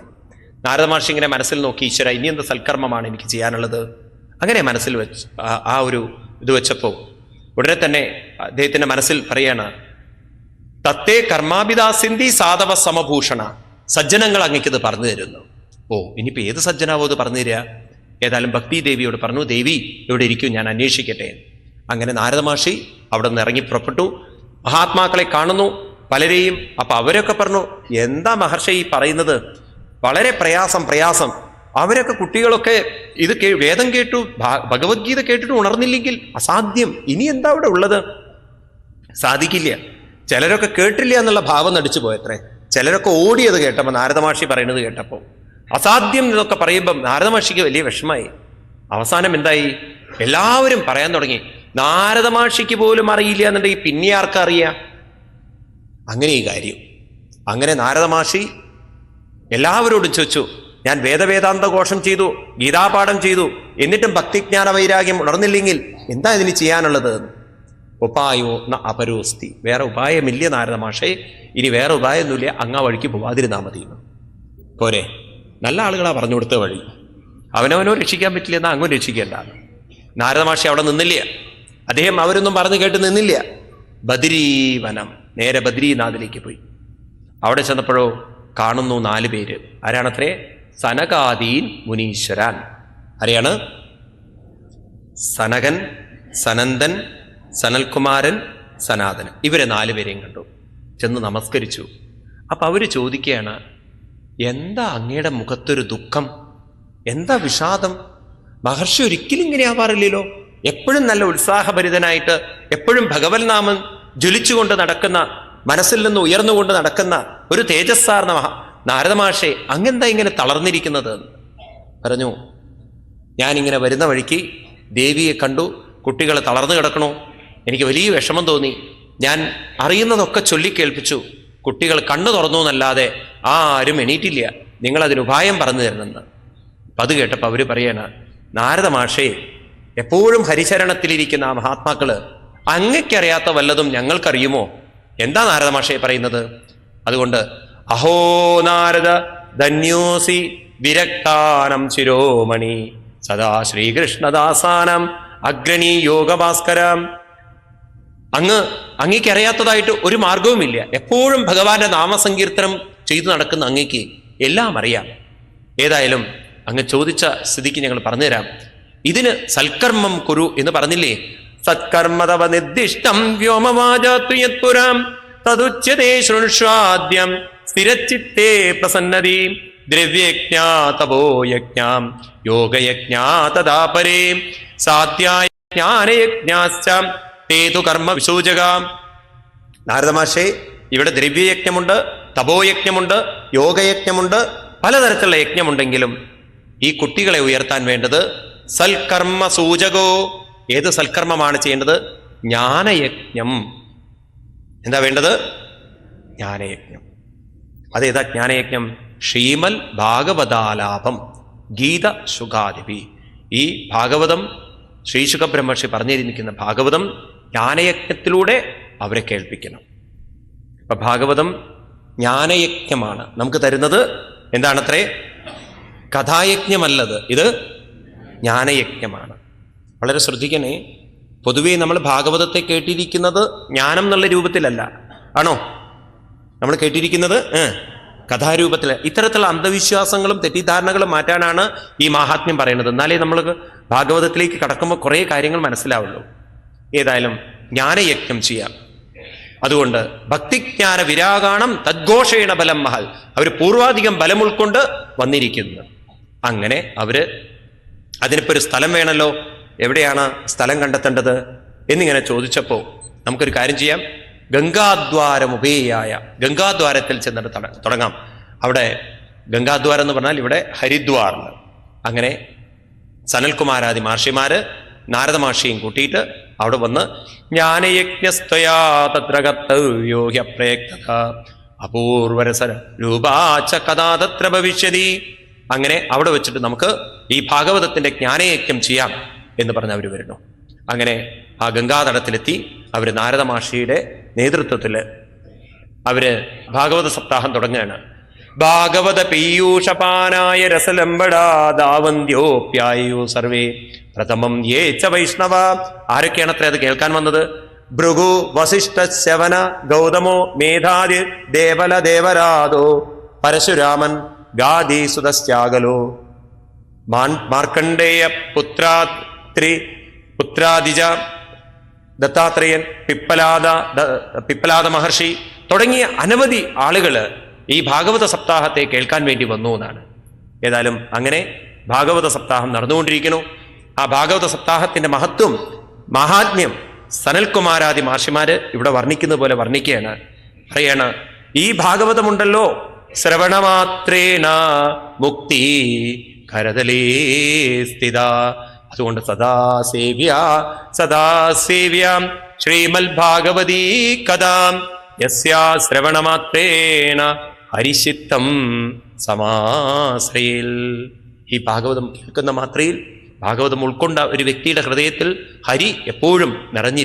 നാരദ മഹർഷി ഇങ്ങനെ മനസ്സിൽ നോക്കി, ഈശ്വര ഇനി എന്ത് സൽക്കർമ്മമാണ് എനിക്ക് ചെയ്യാനുള്ളത്, അങ്ങനെ മനസ്സിൽ വെച്ച് ആ ഒരു ഇത് വെച്ചപ്പോൾ ഉടനെ തന്നെ അദ്ദേഹത്തിന്റെ മനസ്സിൽ പറയാണ്, തത്തേ കർമാഭിദാസിന്തി സാധവ സമഭൂഷണ, സജ്ജനങ്ങൾ അങ്ങേക്കിത് പറഞ്ഞു തരുന്നു. ഓ, ഇനിയിപ്പോ ഏത് സജ്ജനാവോ ഇത് പറഞ്ഞു തരിക? ഏതായാലും ഭക്തി ദേവിയോട് പറഞ്ഞു, ദേവി ഇവിടെ ഇരിക്കും, ഞാൻ അന്വേഷിക്കട്ടെ. അങ്ങനെ നാരദ മഹർഷി അവിടെ നിന്ന് ഇറങ്ങി പുറപ്പെട്ടു. മഹാത്മാക്കളെ കാണുന്നു പലരെയും. അപ്പൊ അവരൊക്കെ പറഞ്ഞു, എന്താ മഹർഷി ഈ പറയുന്നത്, വളരെ പ്രയാസം. അവരൊക്കെ കുട്ടികളൊക്കെ ഇത് വേദം കേട്ടു, ഭഗവത്ഗീത കേട്ടിട്ട് ഉണർന്നില്ലെങ്കിൽ അസാധ്യം, ഇനി എന്താ അവിടെ ഉള്ളത്, സാധിക്കില്ല. ചിലരൊക്കെ കേട്ടില്ല എന്നുള്ള ഭാവം നടിച്ചു പോയത്രേ. ചിലരൊക്കെ ഓടിയത് കേട്ടപ്പോൾ, നാരദ മഹർഷി പറയുന്നത് കേട്ടപ്പോൾ, അസാധ്യം എന്നൊക്കെ പറയുമ്പം നാരദ മഹർഷിക്ക് വലിയ വിഷമായി. അവസാനം എന്തായി, എല്ലാവരും പറയാൻ തുടങ്ങി, നാരദ മഹർഷിക്ക് പോലും അറിയില്ല എന്നുണ്ടെങ്കിൽ പിന്നെ ആർക്കറിയാം? അങ്ങനെ ഈ കാര്യം. അങ്ങനെ നാരദ മഹർഷി എല്ലാവരോടും ചോദിച്ചു, ഞാൻ വേദവേദാന്ത ഘോഷം ചെയ്തു, ഗീതാപാഠം ചെയ്തു, എന്നിട്ടും ഭക്തിജ്ഞാന വൈരാഗ്യം ഉണർന്നില്ലെങ്കിൽ എന്താ ഇതിന് ചെയ്യാനുള്ളത്? ഉപായോ ന അപരോസ്തി, വേറെ ഉപായമില്ല നാരദ മഹർഷി, ഇനി വേറെ ഉപായമൊന്നുമില്ല, അങ്ങാ വഴിക്ക് പോവാതിരുന്നാ മതി പോരെ. നല്ല ആളുകളാ പറഞ്ഞു കൊടുത്ത വഴി. അവനവനോ രക്ഷിക്കാൻ പറ്റില്ല എന്നാൽ അങ്ങും രക്ഷിക്കേണ്ട. നാരദ മഹർഷി അവിടെ നിന്നില്ല. അദ്ദേഹം അവരൊന്നും പറഞ്ഞു കേട്ട് നിന്നില്ല. ബദരീവനം, നേരെ ബദ്രീനാഥിലേക്ക് പോയി. അവിടെ ചെന്നപ്പോഴോ കാണുന്നു 4 പേര്. ആരാണത്രേ? സനകാദീൻ മുനീശ്വരാൻ. ആരെയാണ്? സനകൻ, സനന്ദൻ, സനൽകുമാരൻ, സനാതനൻ. ഇവരെ 4 പേരെയും കണ്ടു. ചെന്ന് നമസ്കരിച്ചു. അപ്പൊ അവര് ചോദിക്കുകയാണ്, എന്താ അങ്ങയുടെ മുഖത്തൊരു ദുഃഖം, എന്താ വിഷാദം? മഹർഷി ഒരിക്കലും ഇങ്ങനെ ആവാറില്ലല്ലോ, എപ്പോഴും നല്ല ഉത്സാഹഭരിതനായിട്ട്, എപ്പോഴും ഭഗവത് നാമം ജ്വലിച്ചുകൊണ്ട് നടക്കുന്ന, മനസ്സിൽ നിന്ന് ഉയർന്നുകൊണ്ട് നടക്കുന്ന ഒരു തേജസ്സാർന്ന നാരദ മഹർഷി അങ്ങെന്താ ഇങ്ങനെ തളർന്നിരിക്കുന്നത്? പറഞ്ഞു, ഞാനിങ്ങനെ വരുന്ന വഴിക്ക് ദേവിയെ കണ്ടു, കുട്ടികൾ തളർന്നു കിടക്കണു, എനിക്ക് വലിയ വിഷമം തോന്നി, ഞാൻ അറിയുന്നതൊക്കെ ചൊല്ലിക്കേൾപ്പിച്ചു, കുട്ടികൾ കണ്ണു തുറന്നു എന്നല്ലാതെ ആരും എണീറ്റില്ല, നിങ്ങളതിന് ഉപായം പറഞ്ഞു തരണമെന്ന്. അപ്പം അത് കേട്ടപ്പോൾ അവർ പറയാണ്, നാരദ മഹർഷി, എപ്പോഴും ഹരിചരണത്തിലിരിക്കുന്ന ആ മഹാത്മാക്കള് അങ്ങയ്ക്കറിയാത്ത വല്ലതും ഞങ്ങൾക്കറിയുമോ? എന്താ നാരദ മഹർഷി പറയുന്നത്? അതുകൊണ്ട് അഹോ നാരദ ധന്യോസി വിരക്താനം ശിരോമണി സദാ ശ്രീകൃഷ്ണദാസാനം അഗ്രണീ യോഗഭാസ്കരം. അങ്ങേക്കറിയാത്തതായിട്ട് ഒരു മാർഗവുമില്ല. എപ്പോഴും ഭഗവാന്റെ നാമസങ്കീർത്തനം ചെയ്തു നടക്കുന്ന അങ്ങേക്ക് എല്ലാം അറിയാം. ഏതായാലും അങ്ങ് ചോദിച്ച സ്ഥിതിക്ക് ഞങ്ങൾ പറഞ്ഞുതരാം. ഇതിന് സൽക്കർമ്മം കുരു എന്ന് പറഞ്ഞില്ലേ? സത്കർമ്മതവ നിർദ്ദിഷ്ടം വ്യോമവാചാതു യത്പുരാം തദുച്യതേ ശൃണ്വാദ്യം സ്ഥിരചിത്തേ പ്രസന്നതി ദ്രവ്യജ്ഞാ തപോ യജ്ഞാം യോഗയജ്ഞാ തദാപരേ സാധ്യായ ജ്ഞാനയജ്ഞാശ്ച തേതു കർമ്മ വിസൂചകാം. നാരദമാഷേ, ഇവിടെ ദ്രവ്യയജ്ഞമുണ്ട്, തപോയജ്ഞമുണ്ട്, യോഗയജ്ഞമുണ്ട്, പലതരത്തിലുള്ള യജ്ഞമുണ്ടെങ്കിലും ഈ കുട്ടികളെ ഉയർത്താൻ വേണ്ടത് സൽക്കർമ്മ സൂചകോ. ഏത് സൽക്കർമ്മമാണ് ചെയ്യേണ്ടത്? ജ്ഞാനയജ്ഞം. എന്താ വേണ്ടത്? ജ്ഞാനയജ്ഞം. അതേതാ ജ്ഞാനയജ്ഞം? ശ്രീമൽ ഭാഗവതാലാപം ഗീത ശുകാദിപി. ഈ ഭാഗവതം ശ്രീശുക ബ്രഹ്മർഷി പറഞ്ഞിരിക്കുന്ന ഭാഗവതം ജ്ഞാനയജ്ഞത്തിലൂടെ അവരെ കേൾപ്പിക്കണം. അപ്പൊ ഭാഗവതം ജ്ഞാനയജ്ഞമാണ് നമുക്ക് തരുന്നത്. എന്താണത്രേ? കഥായജ്ഞമല്ലത്, ഇത് ജ്ഞാനയജ്ഞമാണ്. വളരെ ശ്രദ്ധിക്കണേ. പൊതുവേ നമ്മൾ ഭാഗവതത്തെ കേട്ടിരിക്കുന്നത് ജ്ഞാനം എന്നുള്ള രൂപത്തിലല്ല, ആണോ? നമ്മൾ കേട്ടിരിക്കുന്നത് കഥാരൂപത്തിൽ. ഇത്തരത്തിലുള്ള അന്ധവിശ്വാസങ്ങളും തെറ്റിദ്ധാരണകളും മാറ്റാനാണ് ഈ മാഹാത്മ്യം പറയുന്നത്. എന്നാലേ നമ്മൾ ഭാഗവതത്തിലേക്ക് കടക്കുമ്പോൾ കുറേ കാര്യങ്ങൾ മനസ്സിലാവുള്ളൂ. ഏതായാലും ജ്ഞാനയജ്ഞം ചെയ്യാം. അതുകൊണ്ട് ഭക്തിജ്ഞാന വിരാഗാണം തദ്ഘോഷേണ ബലം മഹൽ. അവർ പൂർവാധികം ബലം ഉൾക്കൊണ്ട് വന്നിരിക്കുന്നത്. അങ്ങനെ അവര് അതിനിപ്പോ ഒരു സ്ഥലം വേണമല്ലോ. എവിടെയാണ് സ്ഥലം കണ്ടെത്തേണ്ടത് എന്നിങ്ങനെ ചോദിച്ചപ്പോ നമുക്കൊരു കാര്യം ചെയ്യാം. ഗംഗാദ്വാരമുപേയായ, ഗംഗാദ്വാരത്തിൽ ചെന്നിട്ട് തുടങ്ങാം. അവിടെ ഗംഗാദ്വാരം എന്ന് പറഞ്ഞാൽ ഇവിടെ ഹരിദ്വാറിൽ. അങ്ങനെ സനൽകുമാരാദി മഹർഷിമാര് നാരദ മഹർഷിയും കൂട്ടിയിട്ട് അവിടെ വന്ന് ജ്ഞാനയജ്ഞസ്ത്വയാ തത്ര കർത്തവ്യോ ഹ്യപ്രയക്തഃ അപൂർവരസ രൂപാച കഥാ തത്ര ഭവിഷ്യതി. അങ്ങനെ അവിടെ വെച്ചിട്ട് നമുക്ക് ഈ ഭാഗവതത്തിന്റെ ജ്ഞാനയജ്ഞം ചെയ്യാം എന്ന് പറഞ്ഞ് അവർ വരുന്നു. അങ്ങനെ ആ ഗംഗാതടത്തിലെത്തി അവർ നാരദ മഹർഷിയുടെ നേതൃത്വത്തിൽ അവര് ഭാഗവത സപ്താഹം തുടങ്ങുകയാണ്. ഭാഗവത പീയൂഷപാനായ രസലംബടാദാവന്ത്യോപ്യായു സർവേ പ്രഥമം യേ ച വൈഷ്ണവ. ആരൊക്കെയാണത്രേ അത് കേൾക്കാൻ വന്നത്? ഭൃഗു വസിഷ്ഠ ശവന ഗൗതമോ മേധാതി ദേവല ദേവരാദോ പരശുരാമൻ ഗാദീസുതശ്ചാകലോ മാർക്കണ്ഡേയ പുത്രാദിജ ദത്താത്രേയൻ പിപ്പലാദ മഹർഷി തുടങ്ങിയ അനവധി ആളുകള് ഈ ഭാഗവത സപ്താഹത്തെ കേൾക്കാൻ വേണ്ടി വന്നു എന്നാണ്. ഏതായാലും അങ്ങനെ ഭാഗവത സപ്താഹം നടന്നുകൊണ്ടിരിക്കുന്നു. ആ ഭാഗവത സപ്താഹത്തിന്റെ മഹത്വം, മഹാത്മ്യം സനൽകുമാരാദി മഹർഷിമാര് ഇവിടെ വർണ്ണിക്കുന്ന പോലെ വർണ്ണിക്കുകയാണ്. പറയാണ്, ഈ ഭാഗവതമുണ്ടല്ലോ ശ്രവണമാത്രേണ മുക്തി കരതലേ സ്ഥിത. അതുകൊണ്ട് സദാസേവ്യാം ശ്രീമൽ ഭാഗവതീ കഥാം യസ്യാ ശ്രവണമാത്രേണ ഹരിശിത്തം സമാശ്രയിൽ. ഈ ഭാഗവതം കേൾക്കുന്ന മാത്രയിൽ, ഭാഗവതം ഉൾക്കൊണ്ട ഒരു വ്യക്തിയുടെ ഹൃദയത്തിൽ ഹരി എപ്പോഴും നിറഞ്ഞിരിക്കും.